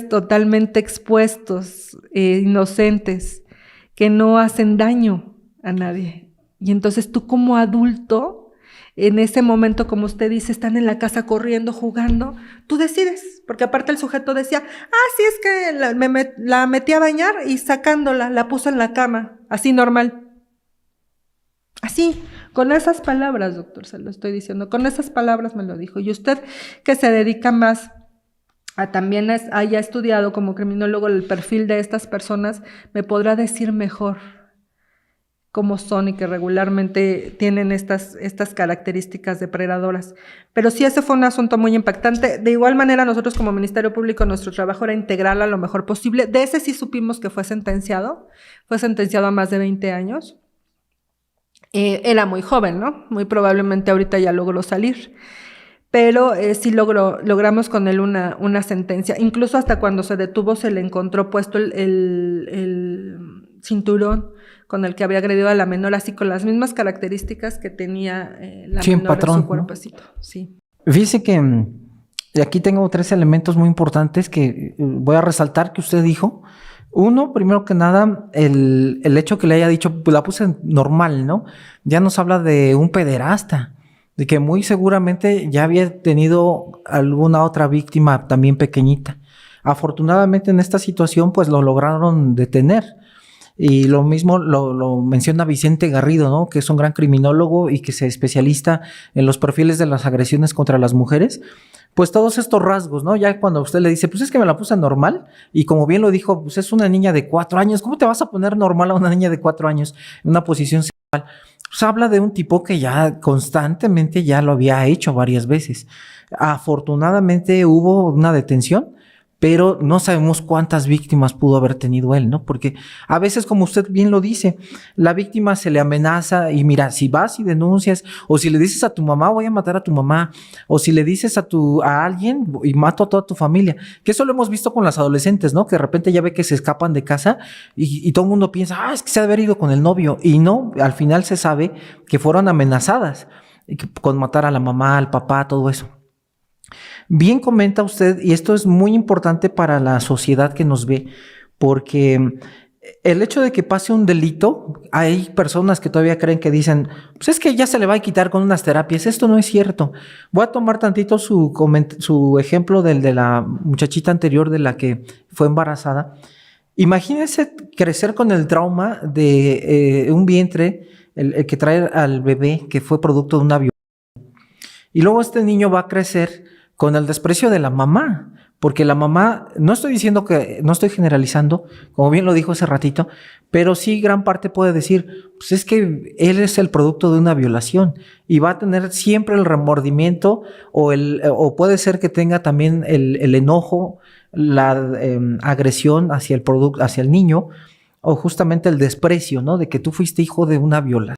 totalmente expuestos, inocentes, que no hacen daño a nadie. Y entonces tú como adulto, en ese momento, como usted dice, están en la casa corriendo, jugando, tú decides, porque aparte el sujeto decía, sí, es que la metí a bañar y sacándola, la puso en la cama, así normal. Así, con esas palabras, doctor, se lo estoy diciendo, con esas palabras me lo dijo. Y usted, que se dedica más a también haya estudiado como criminólogo el perfil de estas personas, me podrá decir mejor cómo son y que regularmente tienen estas características depredadoras. Pero sí, ese fue un asunto muy impactante. De igual manera, nosotros como Ministerio Público, nuestro trabajo era integrarla lo mejor posible. De ese sí supimos que fue sentenciado a más de 20 años. Era muy joven, ¿no? Muy probablemente ahorita ya logró salir. Pero sí logramos con él una sentencia. Incluso hasta cuando se detuvo se le encontró puesto el cinturón con el que había agredido a la menor, así con las mismas características que tenía la menor patrón, en su cuerpecito. ¿No? Sí. Fíjese que aquí tengo 3 elementos muy importantes que voy a resaltar que usted dijo. Uno, primero que nada, el hecho que le haya dicho, pues la puse normal, ¿no? Ya nos habla de un pederasta, de que muy seguramente ya había tenido alguna otra víctima también pequeñita. Afortunadamente en esta situación pues lo lograron detener. Y lo mismo lo menciona Vicente Garrido, ¿no? Que es un gran criminólogo y que se especializa en los perfiles de las agresiones contra las mujeres. Pues todos estos rasgos, ¿no? Ya cuando usted le dice, pues es que me la puse normal, y como bien lo dijo, pues es una niña de 4 años, ¿cómo te vas a poner normal a una niña de 4 años en una posición sexual? Pues habla de un tipo que ya constantemente ya lo había hecho varias veces. Afortunadamente hubo una detención, pero no sabemos cuántas víctimas pudo haber tenido él, ¿no? Porque a veces, como usted bien lo dice, la víctima se le amenaza y mira, si vas y denuncias, o si le dices a tu mamá, voy a matar a tu mamá, o si le dices a alguien y mato a toda tu familia, que eso lo hemos visto con las adolescentes, ¿no? Que de repente ya ve que se escapan de casa y todo el mundo piensa, es que se ha de haber ido con el novio, y no, al final se sabe que fueron amenazadas con matar a la mamá, al papá, todo eso. Bien comenta usted, y esto es muy importante para la sociedad que nos ve, porque el hecho de que pase un delito, hay personas que todavía creen que dicen, pues es que ya se le va a quitar con unas terapias. Esto no es cierto. Voy a tomar tantito su ejemplo del de la muchachita anterior de la que fue embarazada. Imagínense crecer con el trauma de un vientre, el que trae al bebé que fue producto de una violación. Y luego este niño va a crecer con el desprecio de la mamá, porque la mamá, no estoy diciendo que, no estoy generalizando, como bien lo dijo hace ratito, pero sí gran parte puede decir, pues es que él es el producto de una violación y va a tener siempre el remordimiento o puede ser que tenga también el enojo, la agresión hacia el producto, hacia el niño, o justamente el desprecio, ¿no? De que tú fuiste hijo de una violación.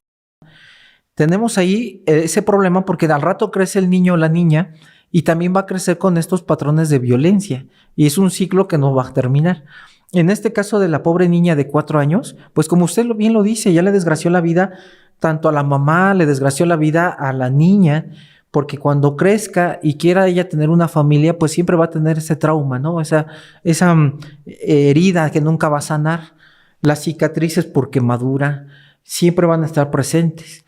Tenemos ahí ese problema porque al rato crece el niño o la niña y también va a crecer con estos patrones de violencia y es un ciclo que no va a terminar. En este caso de la pobre niña de 4 años, pues como usted bien lo dice, ya le desgració la vida tanto a la mamá, le desgració la vida a la niña, porque cuando crezca y quiera ella tener una familia, pues siempre va a tener ese trauma, ¿no? Esa herida que nunca va a sanar. Las cicatrices por quemadura siempre van a estar presentes.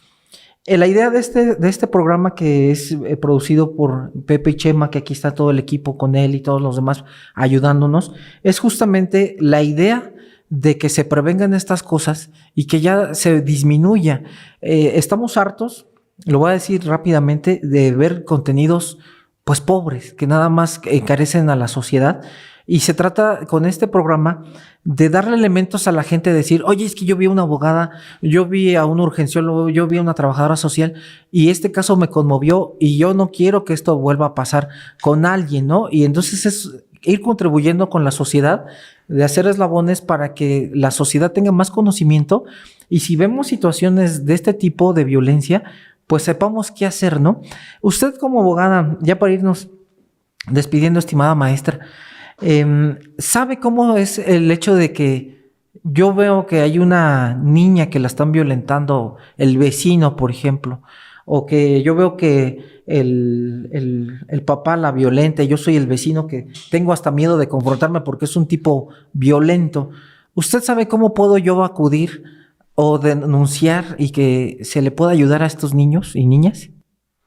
La idea de este programa que es producido por Pepe y Chema, que aquí está todo el equipo con él y todos los demás ayudándonos, es justamente la idea de que se prevengan estas cosas y que ya se disminuya. Estamos hartos, lo voy a decir rápidamente, de ver contenidos pues pobres, que nada más encarecen a la sociedad. Y se trata con este programa de darle elementos a la gente, de decir, oye, es que yo vi a una abogada, yo vi a un urgenciólogo, yo vi a una trabajadora social y este caso me conmovió y yo no quiero que esto vuelva a pasar con alguien, ¿no? Y entonces es ir contribuyendo con la sociedad, de hacer eslabones para que la sociedad tenga más conocimiento y si vemos situaciones de este tipo de violencia, pues sepamos qué hacer, ¿no? Usted como abogada, ya para irnos despidiendo, estimada maestra, ¿sabe cómo es el hecho de que yo veo que hay una niña que la están violentando, el vecino, por ejemplo, o que yo veo que el papá la violenta y yo soy el vecino que tengo hasta miedo de confrontarme porque es un tipo violento? ¿Usted sabe cómo puedo yo acudir o denunciar y que se le pueda ayudar a estos niños y niñas?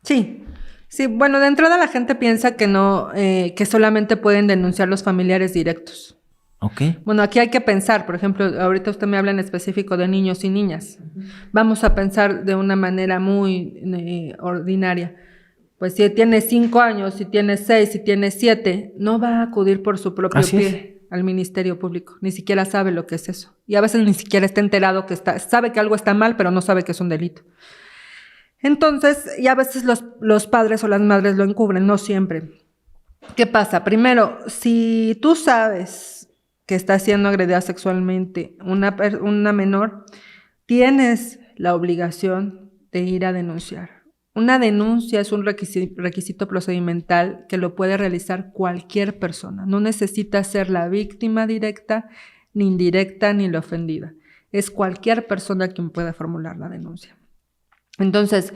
Sí. Sí, bueno, de entrada la gente piensa que no, que solamente pueden denunciar los familiares directos. Ok. Bueno, aquí hay que pensar, por ejemplo, ahorita usted me habla en específico de niños y niñas. Vamos a pensar de una manera muy ordinaria. Pues si tiene 5 años, si tiene 6, si tiene 7, no va a acudir por su propio pie al Ministerio Público. Ni siquiera sabe lo que es eso. Y a veces ni siquiera está enterado sabe que algo está mal, pero no sabe que es un delito. Entonces, y a veces los padres o las madres lo encubren, no siempre. ¿Qué pasa? Primero, si tú sabes que está siendo agredida sexualmente una menor, tienes la obligación de ir a denunciar. Una denuncia es un requisito procedimental que lo puede realizar cualquier persona. No necesita ser la víctima directa, ni indirecta, ni la ofendida. Es cualquier persona quien puede formular la denuncia. Entonces,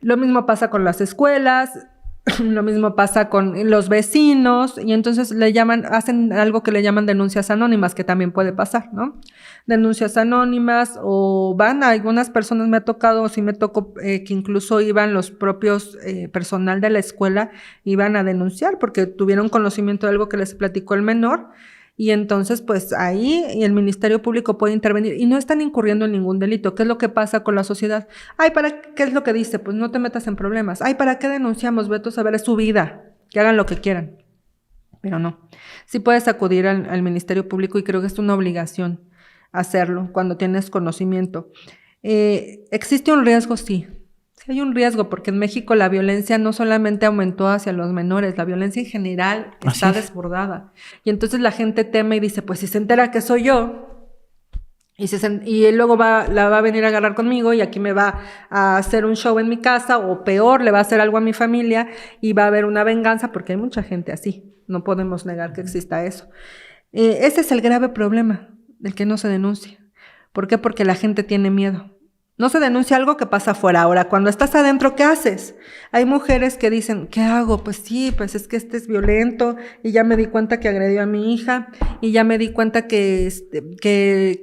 lo mismo pasa con las escuelas, lo mismo pasa con los vecinos, y entonces hacen algo que le llaman denuncias anónimas, que también puede pasar, ¿no? Denuncias anónimas, o van a algunas personas, me tocó que incluso iban los propios personal de la escuela, iban a denunciar porque tuvieron conocimiento de algo que les platicó el menor. Y entonces, pues ahí el Ministerio Público puede intervenir y no están incurriendo en ningún delito. ¿Qué es lo que pasa con la sociedad? Ay, ¿qué es lo que dice? Pues no te metas en problemas. Ay, ¿para qué denunciamos? Vete a saber, es su vida. Que hagan lo que quieran. Pero no. Sí puedes acudir al Ministerio Público y creo que es una obligación hacerlo cuando tienes conocimiento. ¿Existe un riesgo? Sí. Sí hay un riesgo porque en México la violencia no solamente aumentó hacia los menores, la violencia en general está desbordada. Y entonces la gente teme y dice, pues si se entera que soy yo, y luego la va a venir a agarrar conmigo y aquí me va a hacer un show en mi casa, o peor, le va a hacer algo a mi familia y va a haber una venganza, porque hay mucha gente así, no podemos negar que exista eso. Ese es el grave problema del que no se denuncia. ¿Por qué? Porque la gente tiene miedo. No se denuncia algo que pasa afuera. Ahora, cuando estás adentro, ¿qué haces? Hay mujeres que dicen, ¿qué hago? Pues sí, pues es que este es violento y ya me di cuenta que agredió a mi hija y ya me di cuenta que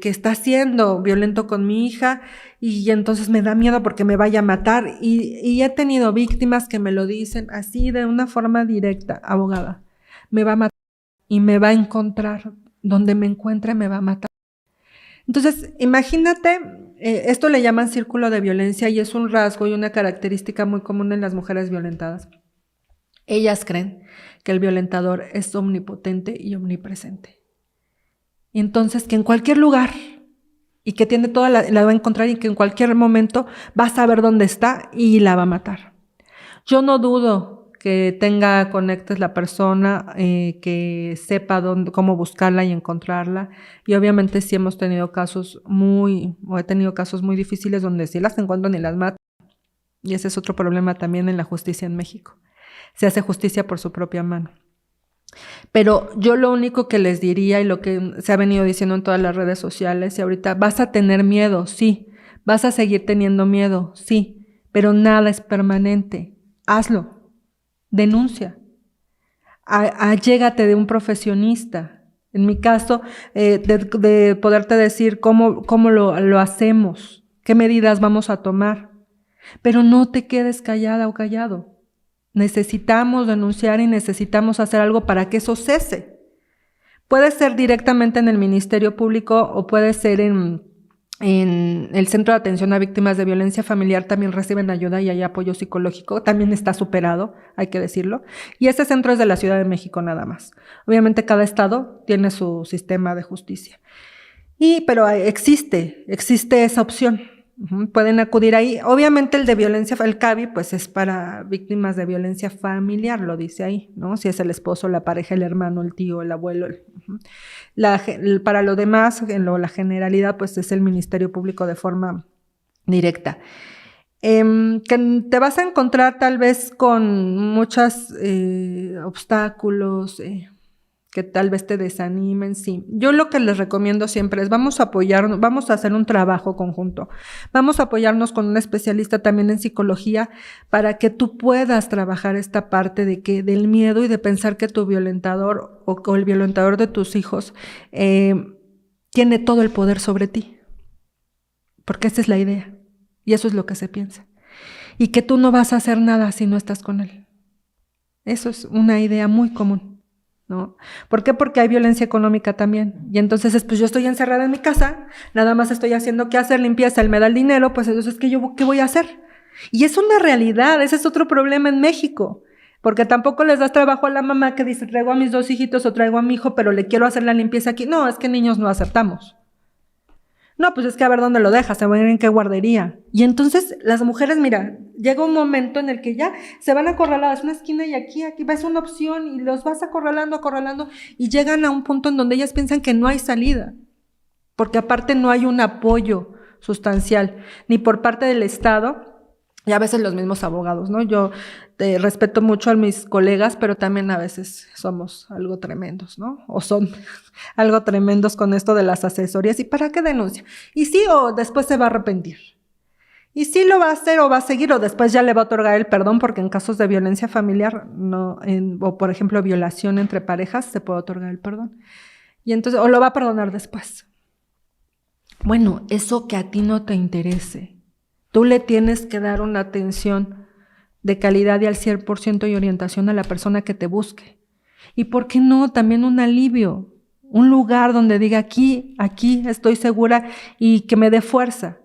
está siendo violento con mi hija y entonces me da miedo porque me vaya a matar. Y he tenido víctimas que me lo dicen así de una forma directa, abogada, me va a matar y me va a encontrar. Donde me encuentre me va a matar. Entonces, imagínate, esto le llaman círculo de violencia y es un rasgo y una característica muy común en las mujeres violentadas. Ellas creen que el violentador es omnipotente y omnipresente. Y entonces que en cualquier lugar y que tiene toda la va a encontrar y que en cualquier momento va a saber dónde está y la va a matar. Yo no dudo que tenga conectes la persona, que sepa cómo buscarla y encontrarla. Y obviamente sí hemos tenido casos he tenido casos muy difíciles donde sí las encuentran y las matan. Y ese es otro problema también en la justicia en México. Se hace justicia por su propia mano. Pero yo lo único que les diría y lo que se ha venido diciendo en todas las redes sociales y ahorita, vas a tener miedo, sí. Vas a seguir teniendo miedo, sí. Pero nada es permanente. Hazlo. Denuncia. Allégate de un profesionista. En mi caso, de poderte decir cómo lo hacemos, qué medidas vamos a tomar. Pero no te quedes callada o callado. Necesitamos denunciar y necesitamos hacer algo para que eso cese. Puede ser directamente en el Ministerio Público o puede ser en el Centro de Atención a Víctimas de Violencia Familiar. También reciben ayuda y hay apoyo psicológico. También está superado, hay que decirlo. Y ese centro es de la Ciudad de México nada más. Obviamente cada estado tiene su sistema de justicia. Pero existe esa opción. Pueden acudir ahí. Obviamente el de violencia, el CAVI, pues es para víctimas de violencia familiar, lo dice ahí, ¿no? Si es el esposo, la pareja, el hermano, el tío, el abuelo. Para lo demás, la generalidad, pues es el Ministerio Público de forma directa. Que te vas a encontrar tal vez con muchos obstáculos, que tal vez te desanimen, sí. Yo lo que les recomiendo siempre es vamos a apoyarnos, vamos a hacer un trabajo conjunto, vamos a apoyarnos con un especialista también en psicología para que tú puedas trabajar esta parte del miedo y de pensar que tu violentador o el violentador de tus hijos tiene todo el poder sobre ti, porque esa es la idea y eso es lo que se piensa, y que tú no vas a hacer nada si no estás con él. Eso es una idea muy común, ¿no? ¿Por qué? Porque hay violencia económica también. Y entonces, pues yo estoy encerrada en mi casa, nada más estoy haciendo qué hacer, limpieza, él me da el dinero, pues entonces, ¿qué voy a hacer? Y es una realidad, ese es otro problema en México, porque tampoco les das trabajo a la mamá que dice, traigo a mis 2 hijitos o traigo a mi hijo, pero le quiero hacer la limpieza aquí. No, es que niños no aceptamos. No, pues es que a ver dónde lo dejas, se va a ir en qué guardería. Y entonces las mujeres, mira, llega un momento en el que ya se van acorraladas, una esquina y aquí ves una opción y los vas acorralando, y llegan a un punto en donde ellas piensan que no hay salida, porque aparte no hay un apoyo sustancial, ni por parte del Estado, y a veces los mismos abogados, ¿no? Yo respeto mucho a mis colegas, pero también a veces somos algo tremendos, ¿no? O son algo tremendos con esto de las asesorías. ¿Y para qué denuncia? Y sí, o después se va a arrepentir. Y sí lo va a hacer o va a seguir, o después ya le va a otorgar el perdón, porque en casos de violencia familiar, o por ejemplo violación entre parejas, se puede otorgar el perdón. Y entonces, o lo va a perdonar después. Bueno, eso que a ti no te interese. Tú le tienes que dar una atención de calidad y al 100% y orientación a la persona que te busque. Y ¿por qué no? También un alivio, un lugar donde diga aquí estoy segura y que me dé fuerza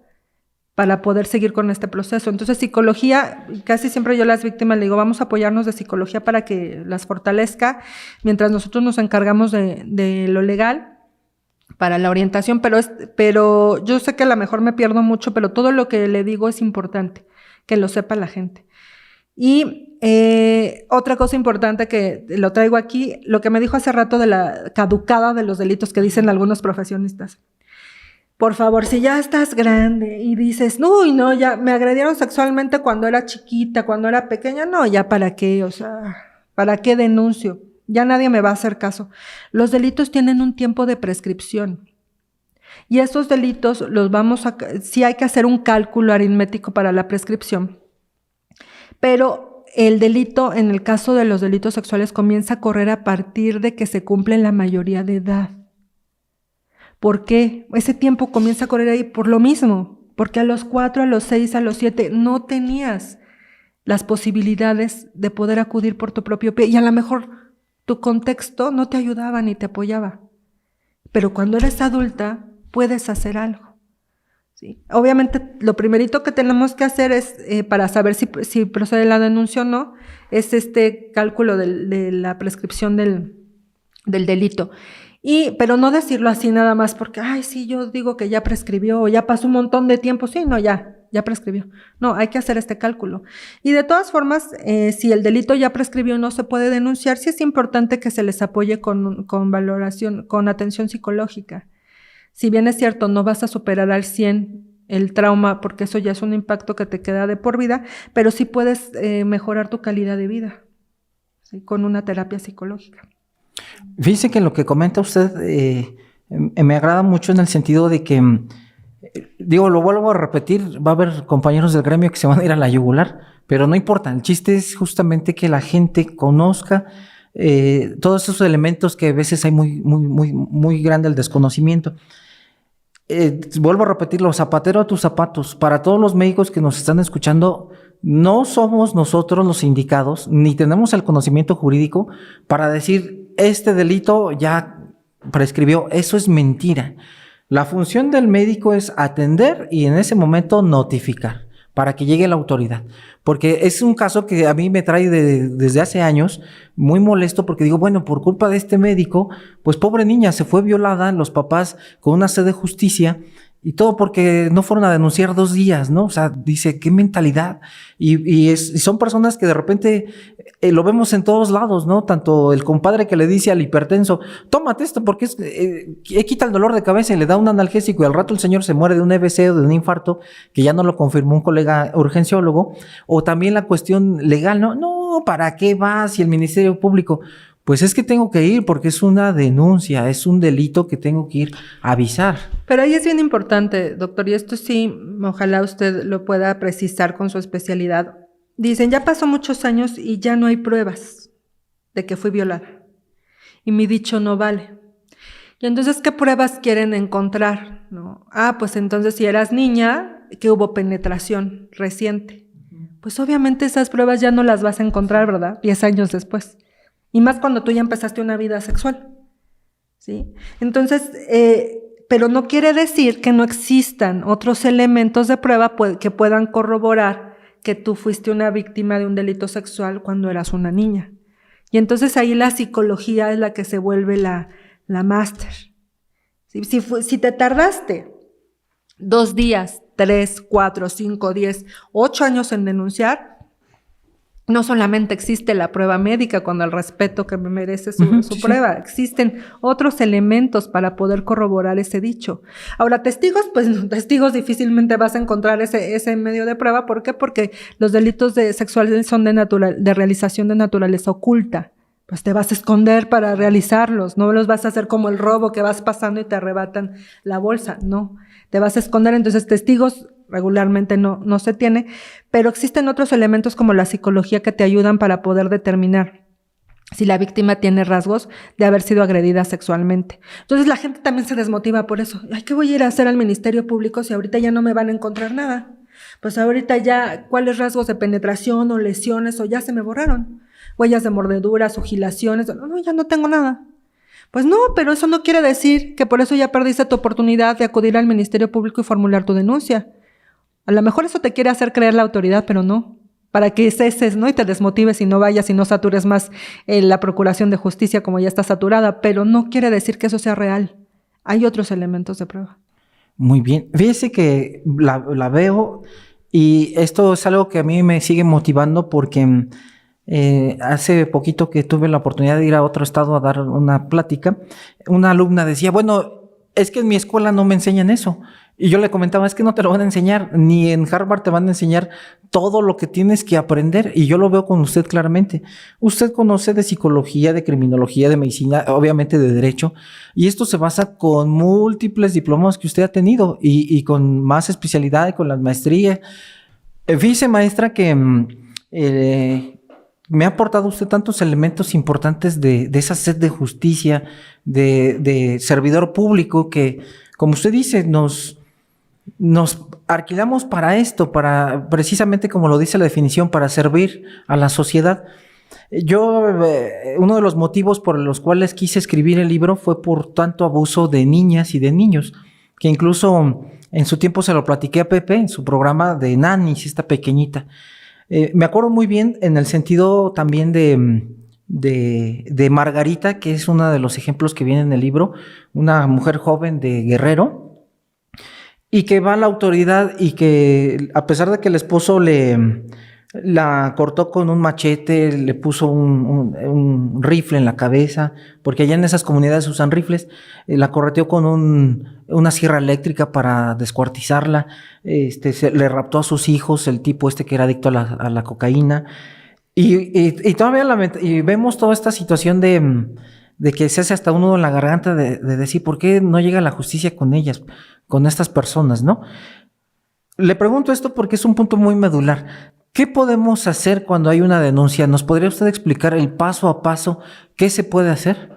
para poder seguir con este proceso. Entonces, psicología, casi siempre yo a las víctimas le digo, vamos a apoyarnos de psicología para que las fortalezca, mientras nosotros nos encargamos de lo legal, para la orientación, pero yo sé que a lo mejor me pierdo mucho, pero todo lo que le digo es importante, que lo sepa la gente. Y otra cosa importante que lo traigo aquí, lo que me dijo hace rato de la caducada de los delitos que dicen algunos profesionistas. Por favor, si ya estás grande y dices, uy, no, ya me agredieron sexualmente cuando era chiquita, cuando era pequeña, no, ya para qué, o sea, ¿para qué denuncio? Ya nadie me va a hacer caso. Los delitos tienen un tiempo de prescripción. Y esos delitos sí hay que hacer un cálculo aritmético para la prescripción. Pero el delito, en el caso de los delitos sexuales, comienza a correr a partir de que se cumple la mayoría de edad. ¿Por qué? Ese tiempo comienza a correr ahí por lo mismo. Porque a los 4, a los 6, a los 7 no tenías las posibilidades de poder acudir por tu propio pie. Y a lo mejor tu contexto no te ayudaba ni te apoyaba. Pero cuando eres adulta, puedes hacer algo. ¿sí? Obviamente, lo primerito que tenemos que hacer es, para saber si procede la denuncia o no, es este cálculo de la prescripción del delito. Pero no decirlo así nada más porque, ay, sí, yo digo que ya prescribió, o ya pasó un montón de tiempo, sí, no, ya prescribió. No, hay que hacer este cálculo. Y de todas formas, si el delito ya prescribió y no se puede denunciar, sí es importante que se les apoye con valoración, con atención psicológica. Si bien es cierto, no vas a superar al 100 el trauma, porque eso ya es un impacto que te queda de por vida, pero sí puedes mejorar tu calidad de vida, ¿sí? Con una terapia psicológica. Fíjese que lo que comenta usted me agrada mucho en el sentido de que, digo, lo vuelvo a repetir, va a haber compañeros del gremio que se van a ir a la yugular, pero no importa, el chiste es justamente que la gente conozca todos esos elementos que a veces hay muy grande el desconocimiento. Vuelvo a repetirlo, zapatero a tus zapatos. Para todos los médicos que nos están escuchando, no somos nosotros los indicados, ni tenemos el conocimiento jurídico para decir, este delito ya prescribió. Eso es mentira. La función del médico es atender y en ese momento notificar para que llegue la autoridad. Porque es un caso que a mí me trae desde hace años muy molesto porque digo, bueno, por culpa de este médico, pues pobre niña, se fue violada, los papás con una sed de justicia y todo porque no fueron a denunciar 2 días, ¿no? O sea, dice, qué mentalidad. Y son personas que de repente lo vemos en todos lados, ¿no? Tanto el compadre que le dice al hipertenso, tómate esto porque quita el dolor de cabeza y le da un analgésico y al rato el señor se muere de un EBC o de un infarto, que ya no lo confirmó un colega urgenciólogo. O también la cuestión legal, no, ¿para qué vas? Y el Ministerio Público, pues es que tengo que ir porque es una denuncia, es un delito que tengo que ir a avisar. Pero ahí es bien importante, doctor, y esto sí, ojalá usted lo pueda precisar con su especialidad. Dicen, ya pasó muchos años y ya no hay pruebas de que fui violada. Y mi dicho no vale. Y entonces, ¿qué pruebas quieren encontrar? ¿No? Pues entonces si eras niña, que hubo penetración reciente. Pues obviamente esas pruebas ya no las vas a encontrar, ¿verdad? 10 años después. Y más cuando tú ya empezaste una vida sexual, ¿sí? Entonces, pero no quiere decir que no existan otros elementos de prueba que puedan corroborar que tú fuiste una víctima de un delito sexual cuando eras una niña. Y entonces ahí la psicología es la que se vuelve la máster. ¿Sí? Si te tardaste 2 días, 3, 4, 5, 10, 8 años en denunciar, no solamente existe la prueba médica con el respeto que me merece su prueba, existen otros elementos para poder corroborar ese dicho. Ahora, testigos, pues testigos difícilmente vas a encontrar ese medio de prueba. ¿Por qué? Porque los delitos sexuales son de realización de naturaleza oculta. Pues te vas a esconder para realizarlos, no los vas a hacer como el robo que vas pasando y te arrebatan la bolsa, no, te vas a esconder. Entonces testigos regularmente no se tiene, pero existen otros elementos como la psicología que te ayudan para poder determinar si la víctima tiene rasgos de haber sido agredida sexualmente. Entonces la gente también se desmotiva por eso. Ay, ¿qué voy a ir a hacer al Ministerio Público si ahorita ya no me van a encontrar nada? Pues ahorita ya, ¿cuáles rasgos de penetración o lesiones o ya se me borraron? Huellas de mordedura, sugilaciones, no, ya no tengo nada. Pues no, pero eso no quiere decir que por eso ya perdiste tu oportunidad de acudir al Ministerio Público y formular tu denuncia. A lo mejor eso te quiere hacer creer la autoridad, pero no. Para que ceses, ¿no? Y te desmotives y no vayas y no satures más la procuración de justicia como ya está saturada, pero no quiere decir que eso sea real. Hay otros elementos de prueba. Muy bien. Fíjese que la veo y esto es algo que a mí me sigue motivando porque hace poquito que tuve la oportunidad de ir a otro estado a dar una plática, una alumna decía, bueno, es que en mi escuela no me enseñan eso. Y yo le comentaba, es que no te lo van a enseñar, ni en Harvard te van a enseñar todo lo que tienes que aprender. Y yo lo veo con usted claramente. Usted conoce de psicología, de criminología, de medicina, obviamente de derecho. Y esto se basa con múltiples diplomas que usted ha tenido y con más especialidad y con la maestría. Fíjese, maestra, que me ha aportado usted tantos elementos importantes de esa sed de justicia, de servidor público que, como usted dice, nos alquilamos para esto, para precisamente como lo dice la definición, para servir a la sociedad. Yo, uno de los motivos por los cuales quise escribir el libro fue por tanto abuso de niñas y de niños, que incluso En su tiempo se lo platiqué a Pepe en su programa de Nanis, esta pequeñita. Me acuerdo muy bien en el sentido también de Margarita, que es uno de los ejemplos que viene en el libro, una mujer joven de Guerrero, y que va a la autoridad y que a pesar de que el esposo la cortó con un machete, le puso un rifle en la cabeza, porque allá en esas comunidades usan rifles, la correteó con una sierra eléctrica para descuartizarla, le raptó a sus hijos, el tipo que era adicto a la cocaína, y todavía y vemos toda esta situación de que se hace hasta un nudo en la garganta de decir, ¿por qué no llega la justicia con ellas, con estas personas, no? Le pregunto esto porque es un punto muy medular. ¿Qué podemos hacer cuando hay una denuncia? ¿Nos podría usted explicar el paso a paso? ¿Qué se puede hacer?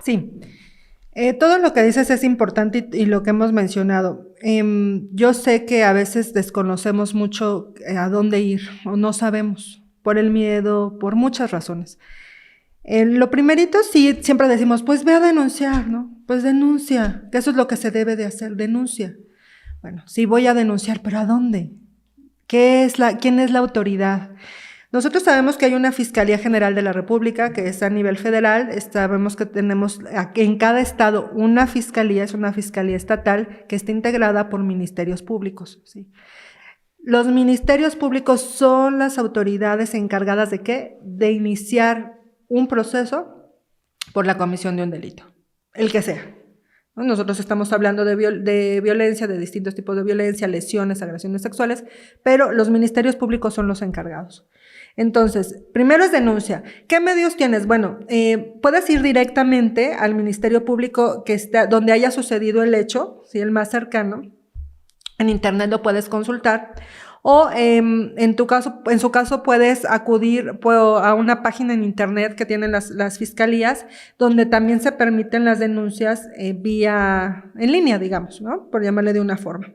Sí, todo lo que dices es importante y lo que hemos mencionado. Yo sé que a veces desconocemos mucho a dónde ir o no sabemos por el miedo, por muchas razones. Lo primerito sí, siempre decimos, pues ve a denunciar, ¿no? Pues denuncia, que eso es lo que se debe de hacer, denuncia. Bueno, sí voy a denunciar, pero ¿a dónde? ¿Quién es la autoridad? Nosotros sabemos que hay una Fiscalía General de la República que está a nivel federal, sabemos que tenemos en cada estado una fiscalía, es una fiscalía estatal que está integrada por ministerios públicos, ¿sí? Los ministerios públicos son las autoridades encargadas ¿de qué? De iniciar un proceso por la comisión de un delito, el que sea. Nosotros estamos hablando de violencia, de distintos tipos de violencia, lesiones, agresiones sexuales, pero los ministerios públicos son los encargados. Entonces, primero es denuncia. ¿Qué medios tienes? Bueno, puedes ir directamente al ministerio público que está, donde haya sucedido el hecho, ¿sí? El más cercano. En internet lo puedes consultar. O en su caso puedes acudir a una página en internet que tienen las fiscalías, donde también se permiten las denuncias en línea, digamos, ¿no? Por llamarle de una forma.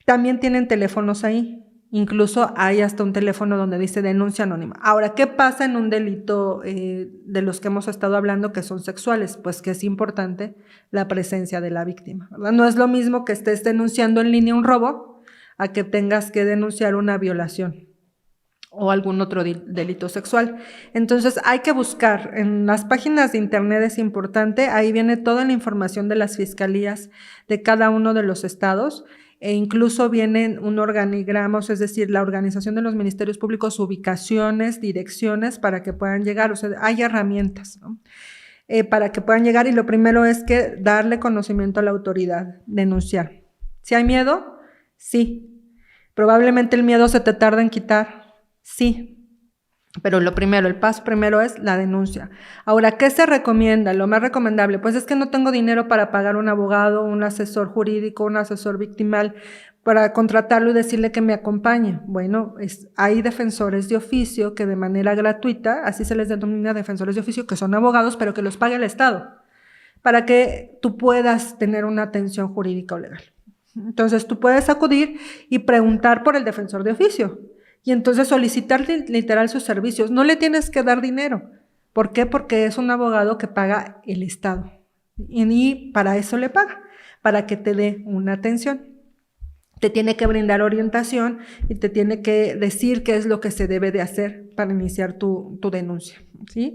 También tienen teléfonos ahí. Incluso hay hasta un teléfono donde dice denuncia anónima. Ahora, ¿qué pasa en un delito de los que hemos estado hablando que son sexuales? Pues que es importante la presencia de la víctima, ¿verdad? No es lo mismo que estés denunciando en línea un robo a que tengas que denunciar una violación o algún otro delito sexual. Entonces hay que buscar en las páginas de internet, es importante, ahí viene toda la información de las fiscalías de cada uno de los estados, e incluso vienen un organigrama, es decir, la organización de los ministerios públicos, ubicaciones, direcciones para que puedan llegar, o sea, hay herramientas, ¿no? Para que puedan llegar, y lo primero es que darle conocimiento a la autoridad, denunciar. Si hay miedo, sí. Probablemente el miedo se te tarda en quitar, sí, pero el paso primero es la denuncia. Ahora, ¿qué se recomienda? Lo más recomendable, pues es que no tengo dinero para pagar un abogado, un asesor jurídico, un asesor victimal, para contratarlo y decirle que me acompañe. Bueno, hay defensores de oficio que de manera gratuita, así se les denomina defensores de oficio, que son abogados, pero que los paga el Estado, para que tú puedas tener una atención jurídica o legal. Entonces tú puedes acudir y preguntar por el defensor de oficio y entonces solicitar literal sus servicios. No le tienes que dar dinero. ¿Por qué? Porque es un abogado que paga el Estado y para eso le paga, para que te dé una atención. Te tiene que brindar orientación y te tiene que decir qué es lo que se debe de hacer para iniciar tu denuncia, ¿sí?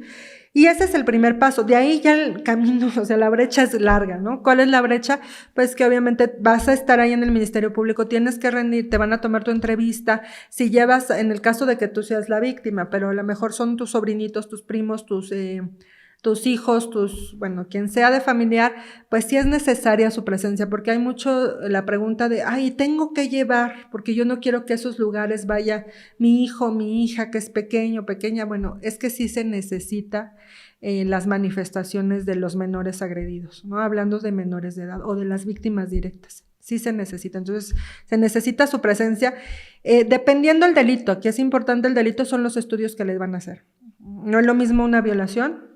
Y ese es el primer paso. De ahí ya el camino, o sea, la brecha es larga, ¿no? ¿Cuál es la brecha? Pues que obviamente vas a estar ahí en el Ministerio Público, tienes que rendir, te van a tomar tu entrevista. Si llevas, en el caso de que tú seas la víctima, pero a lo mejor son tus sobrinitos, tus primos, tus hijos, bueno, quien sea de familiar, pues sí es necesaria su presencia, porque hay mucho la pregunta de, ay, tengo que llevar, porque yo no quiero que a esos lugares vaya mi hijo, mi hija, que es pequeño, pequeña. Bueno, es que sí se necesita las manifestaciones de los menores agredidos, ¿no? Hablando de menores de edad o de las víctimas directas. Sí se necesita, entonces se necesita su presencia, dependiendo del delito. Aquí es importante el delito, son los estudios que les van a hacer. No es lo mismo una violación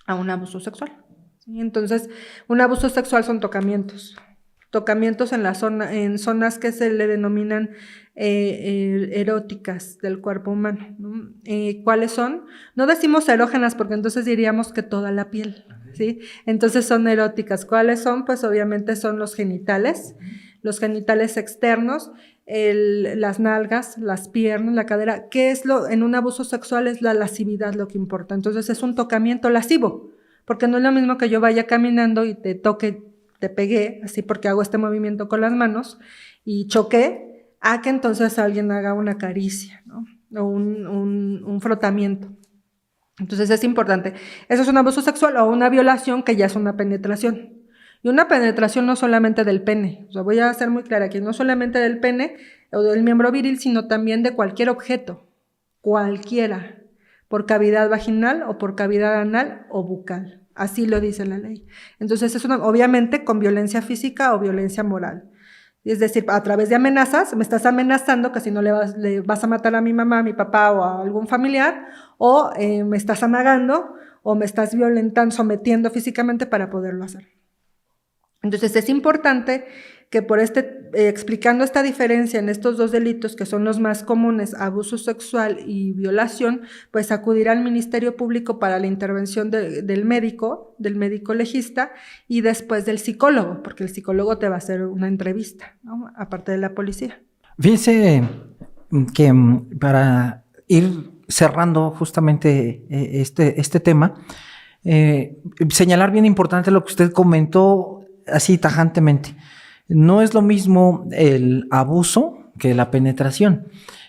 a un abuso sexual, ¿sí? Entonces, un abuso sexual son tocamientos en zonas que se le denominan eróticas del cuerpo humano, ¿no? ¿Cuáles son? No decimos erógenas porque entonces diríamos que toda la piel, ¿sí? Entonces son eróticas. ¿Cuáles son? Pues obviamente son los genitales, los genitales externos, las nalgas, las piernas, la cadera. ¿Qué es en un abuso sexual? Es la lascividad lo que importa. Entonces es un tocamiento lascivo, porque no es lo mismo que yo vaya caminando y te toque, te pegué, así porque hago este movimiento con las manos y choqué, a que entonces alguien haga una caricia, ¿no? O un frotamiento. Entonces es importante. Eso es un abuso sexual o una violación que ya es una penetración. Y una penetración no solamente del pene, o sea, voy a ser muy clara aquí, no solamente del pene o del miembro viril, sino también de cualquier objeto, cualquiera, por cavidad vaginal o por cavidad anal o bucal. Así lo dice la ley. Entonces es obviamente con violencia física o violencia moral. Es decir, a través de amenazas, me estás amenazando que si no le vas a matar a mi mamá, a mi papá o a algún familiar, o me estás amagando o me estás violentando, sometiendo físicamente para poderlo hacer. Entonces es importante que explicando esta diferencia en estos dos delitos que son los más comunes, abuso sexual y violación, pues acudir al Ministerio Público para la intervención del médico legista y después del psicólogo, porque el psicólogo te va a hacer una entrevista, ¿no? Aparte de la policía. Fíjense que para ir cerrando justamente este tema, señalar bien importante lo que usted comentó así tajantemente. No es lo mismo el abuso que la penetración.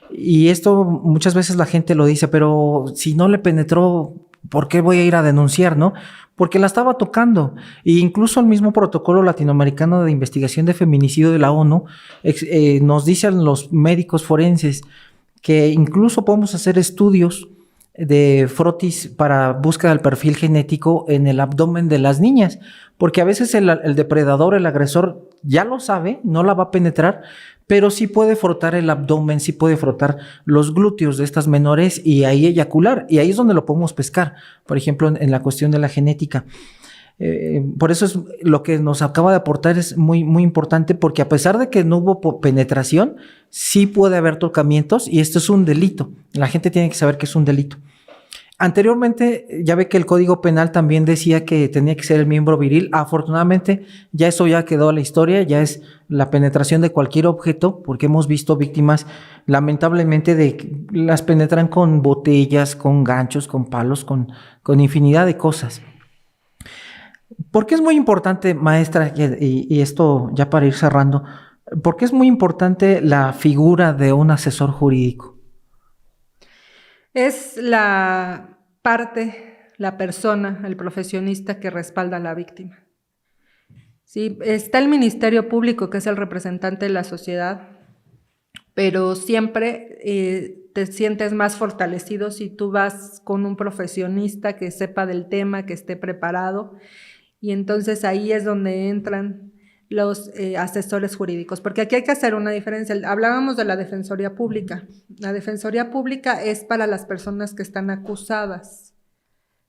Y esto muchas veces la gente lo dice, pero si no le penetró, ¿por qué voy a ir a denunciar, no? Porque la estaba tocando. E incluso el mismo protocolo latinoamericano de investigación de feminicidio de la ONU nos dicen los médicos forenses que incluso podemos hacer estudios de frotis para búsqueda del perfil genético en el abdomen de las niñas, porque a veces el depredador, el agresor, ya lo sabe, no la va a penetrar, pero sí puede frotar el abdomen, sí puede frotar los glúteos de estas menores y ahí eyacular, y ahí es donde lo podemos pescar, por ejemplo, en la cuestión de la genética. Por eso es lo que nos acaba de aportar es muy, muy importante, porque a pesar de que no hubo penetración, sí puede haber tocamientos y esto es un delito. La gente tiene que saber que es un delito. Anteriormente, ya ve que el Código Penal también decía que tenía que ser el miembro viril. Afortunadamente, ya eso ya quedó a la historia, ya es la penetración de cualquier objeto, porque hemos visto víctimas, lamentablemente, de que las penetran con botellas, con ganchos, con palos, con infinidad de cosas. ¿Por qué es muy importante, maestra, y esto ya para ir cerrando, por qué es muy importante la figura de un asesor jurídico? Es la persona, el profesionista que respalda a la víctima. Sí, está el Ministerio Público, que es el representante de la sociedad, pero siempre te sientes más fortalecido si tú vas con un profesionista que sepa del tema, que esté preparado, y entonces ahí es donde entran los asesores jurídicos, porque aquí hay que hacer una diferencia. Hablábamos de la Defensoría Pública. La Defensoría Pública es para las personas que están acusadas,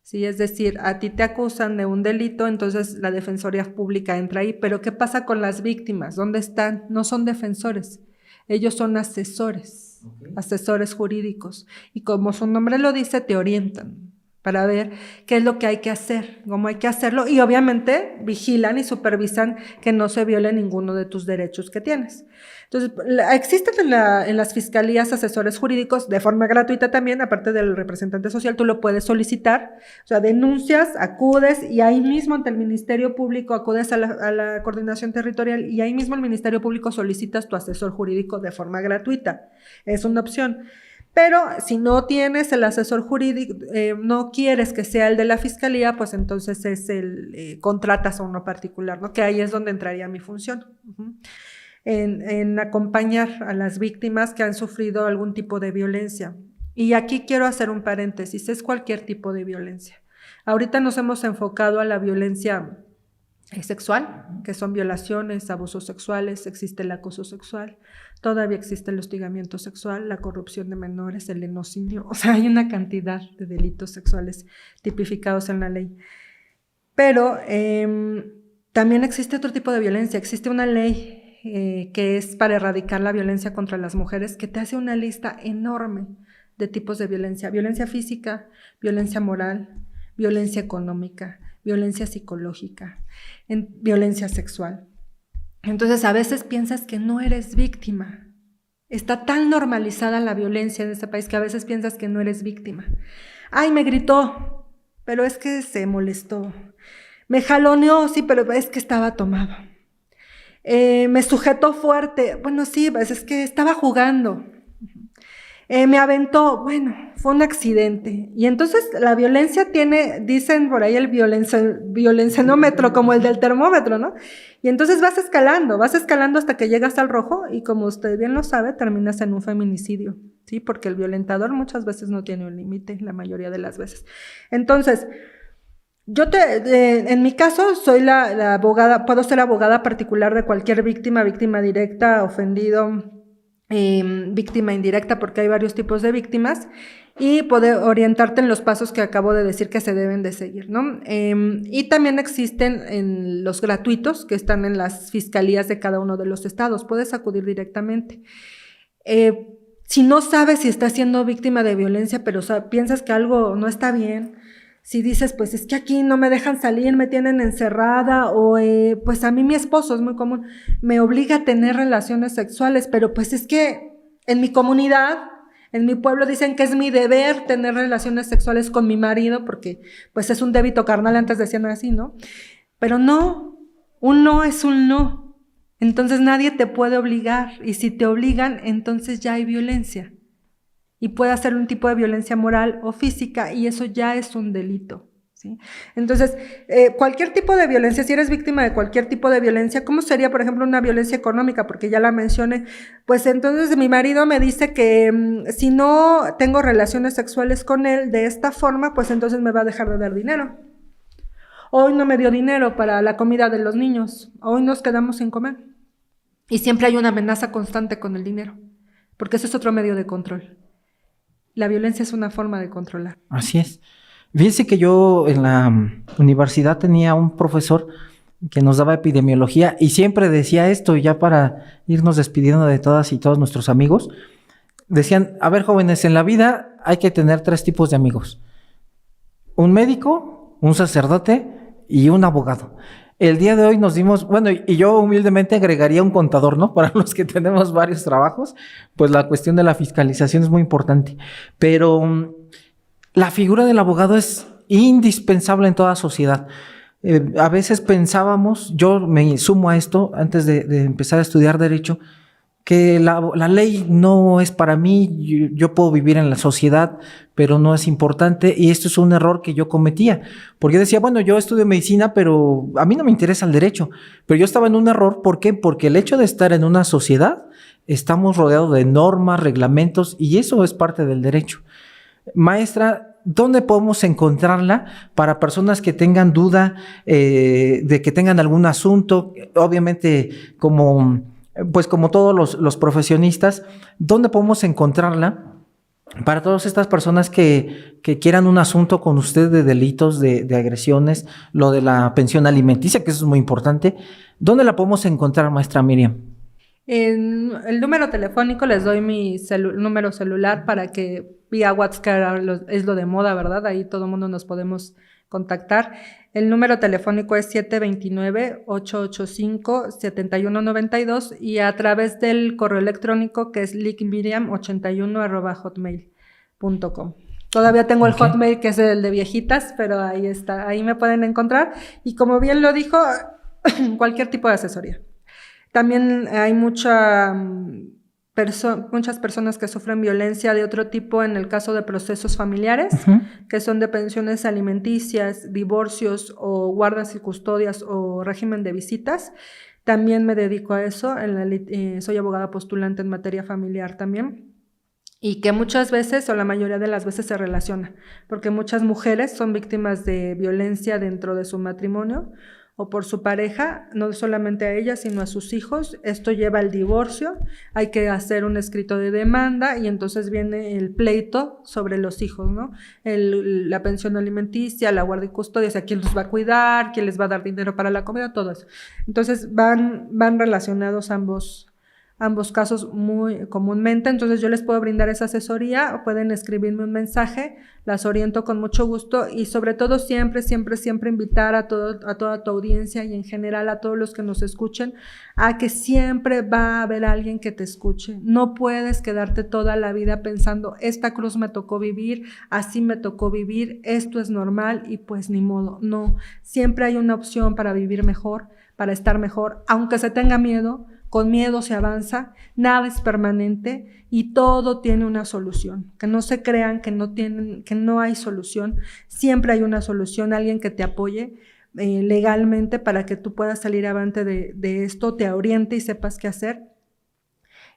¿sí? Es decir, a ti te acusan de un delito, entonces la Defensoría Pública entra ahí, pero ¿qué pasa con las víctimas? ¿Dónde están? No son defensores, ellos son asesores, asesores jurídicos, y como su nombre lo dice, te orientan para ver qué es lo que hay que hacer, cómo hay que hacerlo, y obviamente vigilan y supervisan que no se viole ninguno de tus derechos que tienes. Entonces, existen en las fiscalías asesores jurídicos de forma gratuita también, aparte del representante social, tú lo puedes solicitar, o sea, denuncias, acudes, y ahí mismo ante el Ministerio Público acudes a la coordinación territorial, y ahí mismo el Ministerio Público solicitas tu asesor jurídico de forma gratuita. Es una opción. Pero si no tienes el asesor jurídico, no quieres que sea el de la fiscalía, pues entonces contratas a uno particular, ¿no? Que ahí es donde entraría mi función. En acompañar a las víctimas que han sufrido algún tipo de violencia. Y aquí quiero hacer un paréntesis, es cualquier tipo de violencia. Ahorita nos hemos enfocado a la violencia sexual, que son violaciones, abusos sexuales, existe el acoso sexual, todavía existe el hostigamiento sexual, la corrupción de menores, el lenocinio, o sea, hay una cantidad de delitos sexuales tipificados en la ley. Pero también existe otro tipo de violencia, existe una ley que es para erradicar la violencia contra las mujeres, que te hace una lista enorme de tipos de violencia: violencia física, violencia moral, violencia económica, violencia psicológica, violencia sexual. Entonces a veces piensas que no eres víctima. Está tan normalizada la violencia en este país que a veces piensas que no eres víctima. Ay, me gritó, pero es que se molestó. Me jaloneó, sí, pero es que estaba tomado. Me sujetó fuerte. Bueno, sí, pues es que estaba jugando. Me aventó. Bueno, fue un accidente. Y entonces la violencia tiene, dicen por ahí el violenciómetro, como el del termómetro, ¿no? Y entonces vas escalando hasta que llegas al rojo y como usted bien lo sabe, terminas en un feminicidio, ¿sí? Porque el violentador muchas veces no tiene un límite, la mayoría de las veces. Entonces, en mi caso, soy la abogada, puedo ser abogada particular de cualquier víctima directa, ofendido, víctima indirecta, porque hay varios tipos de víctimas, y poder orientarte en los pasos que acabo de decir que se deben de seguir, ¿no? Y también existen en los gratuitos que están en las fiscalías de cada uno de los estados, puedes acudir directamente. Si no sabes si estás siendo víctima de violencia, pero piensas que algo no está bien, si dices, pues es que aquí no me dejan salir, me tienen encerrada, o pues a mí mi esposo, es muy común, me obliga a tener relaciones sexuales, pero pues es que en mi comunidad, en mi pueblo dicen que es mi deber tener relaciones sexuales con mi marido, porque pues es un débito carnal, antes decían así, ¿no? Pero no, un no es un no, entonces nadie te puede obligar, y si te obligan, entonces ya hay violencia. Y puede ser un tipo de violencia moral o física, y eso ya es un delito, ¿sí? Entonces, cualquier tipo de violencia, si eres víctima de cualquier tipo de violencia, ¿cómo sería, por ejemplo, una violencia económica? Porque ya la mencioné. Pues entonces mi marido me dice que si no tengo relaciones sexuales con él de esta forma, pues entonces me va a dejar de dar dinero. Hoy no me dio dinero para la comida de los niños, hoy nos quedamos sin comer. Y siempre hay una amenaza constante con el dinero, porque ese es otro medio de control. La violencia es una forma de controlar. Así es. Fíjense que yo en la universidad tenía un profesor que nos daba epidemiología y siempre decía esto, ya para irnos despidiendo de todas y todos nuestros amigos. Decían, a ver, jóvenes, en la vida hay que tener 3 tipos de amigos. Un médico, un sacerdote y un abogado. El día de hoy nos dimos, bueno, y yo humildemente agregaría un contador, ¿no? Para los que tenemos varios trabajos, pues la cuestión de la fiscalización es muy importante. Pero la figura del abogado es indispensable en toda sociedad. A veces pensábamos, yo me sumo a esto antes de empezar a estudiar Derecho, que la ley no es para mí, yo puedo vivir en la sociedad, pero no es importante, y esto es un error que yo cometía, porque yo decía, bueno, yo estudio medicina, pero a mí no me interesa el derecho, pero yo estaba en un error, ¿por qué? Porque el hecho de estar en una sociedad, estamos rodeados de normas, reglamentos, y eso es parte del derecho. Maestra, ¿dónde podemos encontrarla para personas que tengan duda, de que tengan algún asunto? Obviamente, como todos los profesionistas, ¿dónde podemos encontrarla para todas estas personas que quieran un asunto con usted de delitos, de agresiones, lo de la pensión alimenticia, que eso es muy importante? ¿Dónde la podemos encontrar, maestra Miriam? En el número telefónico les doy mi número celular para que vía WhatsApp es lo de moda, ¿verdad? Ahí todo el mundo nos podemos contactar. El número telefónico es 729-885-7192 y a través del correo electrónico que es lickmiriam81@hotmail.com. Todavía tengo el Hotmail que es el de viejitas, pero ahí está, ahí me pueden encontrar. Y como bien lo dijo, cualquier tipo de asesoría. También hay muchas personas que sufren violencia de otro tipo en el caso de procesos familiares, que son de pensiones alimenticias, divorcios o guardas y custodias o régimen de visitas. También me dedico a eso, soy abogada postulante en materia familiar también, y que muchas veces o la mayoría de las veces se relaciona, porque muchas mujeres son víctimas de violencia dentro de su matrimonio o por su pareja, no solamente a ella, sino a sus hijos. Esto lleva al divorcio, hay que hacer un escrito de demanda y entonces viene el pleito sobre los hijos, ¿no? La pensión alimenticia, la guardia y custodia, o sea, quién los va a cuidar, quién les va a dar dinero para la comida, todo eso. Entonces van relacionados ambos casos muy comúnmente, entonces yo les puedo brindar esa asesoría, pueden escribirme un mensaje, las oriento con mucho gusto y sobre todo siempre invitar a toda tu audiencia y en general a todos los que nos escuchen a que siempre va a haber alguien que te escuche. No puedes quedarte toda la vida pensando, esta cruz me tocó vivir, así me tocó vivir, esto es normal y pues ni modo. No, siempre hay una opción para vivir mejor, para estar mejor, aunque se tenga miedo. Con miedo se avanza, nada es permanente y todo tiene una solución. Que no se crean que no hay solución, siempre hay una solución, alguien que te apoye legalmente para que tú puedas salir avante de esto, te oriente y sepas qué hacer.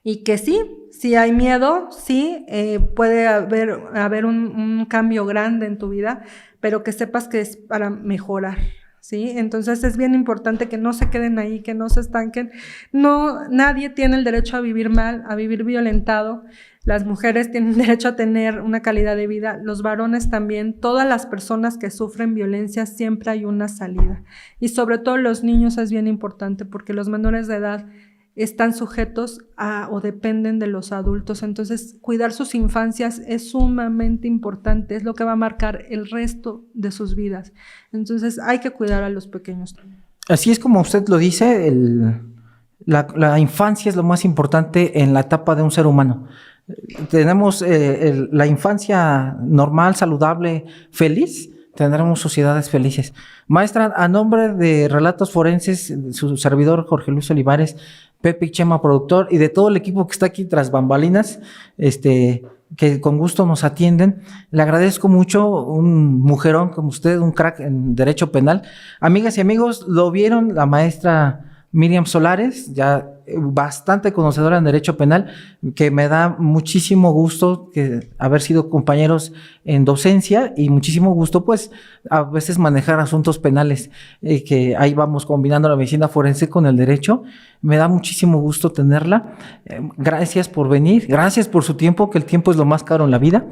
Y que sí hay miedo, sí puede haber un cambio grande en tu vida, pero que sepas que es para mejorar. ¿Sí? Entonces es bien importante que no se queden ahí, que no se estanquen. No, nadie tiene el derecho a vivir mal, a vivir violentado. Las mujeres tienen derecho a tener una calidad de vida, los varones también. Todas las personas que sufren violencia siempre hay una salida. Y sobre todo los niños es bien importante porque los menores de edad están sujetos o dependen de los adultos. Entonces, cuidar sus infancias es sumamente importante, es lo que va a marcar el resto de sus vidas. Entonces, hay que cuidar a los pequeños. Así es como usted lo dice, la infancia es lo más importante en la etapa de un ser humano. Tenemos la infancia normal, saludable, feliz, tendremos sociedades felices. Maestra, a nombre de Relatos Forenses, su servidor Jorge Luis Olivares, Pepe y Chema, productor, y de todo el equipo que está aquí tras bambalinas, que con gusto nos atienden, le agradezco mucho, un mujerón como usted, un crack en Derecho Penal. Amigas y amigos, lo vieron, la maestra Miriam Solares, ya bastante conocedora en Derecho Penal, que me da muchísimo gusto haber sido compañeros en docencia y muchísimo gusto pues a veces manejar asuntos penales, que ahí vamos combinando la medicina forense con el derecho. Me da muchísimo gusto tenerla. Gracias por venir, gracias por su tiempo, que el tiempo es lo más caro en la vida,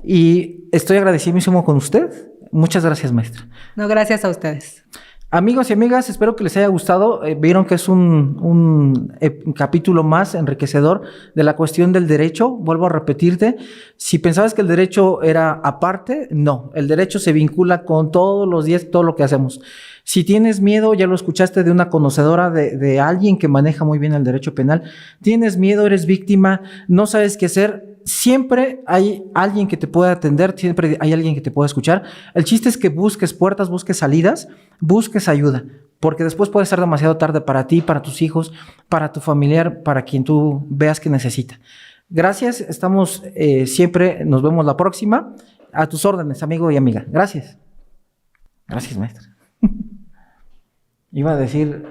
y estoy agradecidísimo con usted. Muchas gracias, maestra. No, gracias a ustedes. Amigos y amigas, espero que les haya gustado. Vieron que es un capítulo más enriquecedor de la cuestión del derecho. Vuelvo a repetirte, si pensabas que el derecho era aparte, no. El derecho se vincula con todos los días, todo lo que hacemos. Si tienes miedo, ya lo escuchaste de una conocedora, de alguien que maneja muy bien el derecho penal. Tienes miedo, eres víctima, no sabes qué hacer. Siempre hay alguien que te pueda atender, siempre hay alguien que te pueda escuchar. El chiste es que busques puertas, busques salidas, busques ayuda, porque después puede ser demasiado tarde para ti, para tus hijos, para tu familiar, para quien tú veas que necesita. Gracias, estamos siempre, nos vemos la próxima. A tus órdenes, amigo y amiga. Gracias. Gracias, maestra. Iba a decir,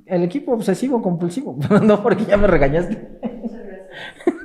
el equipo obsesivo compulsivo, no, porque ya me regañaste. Muchas gracias.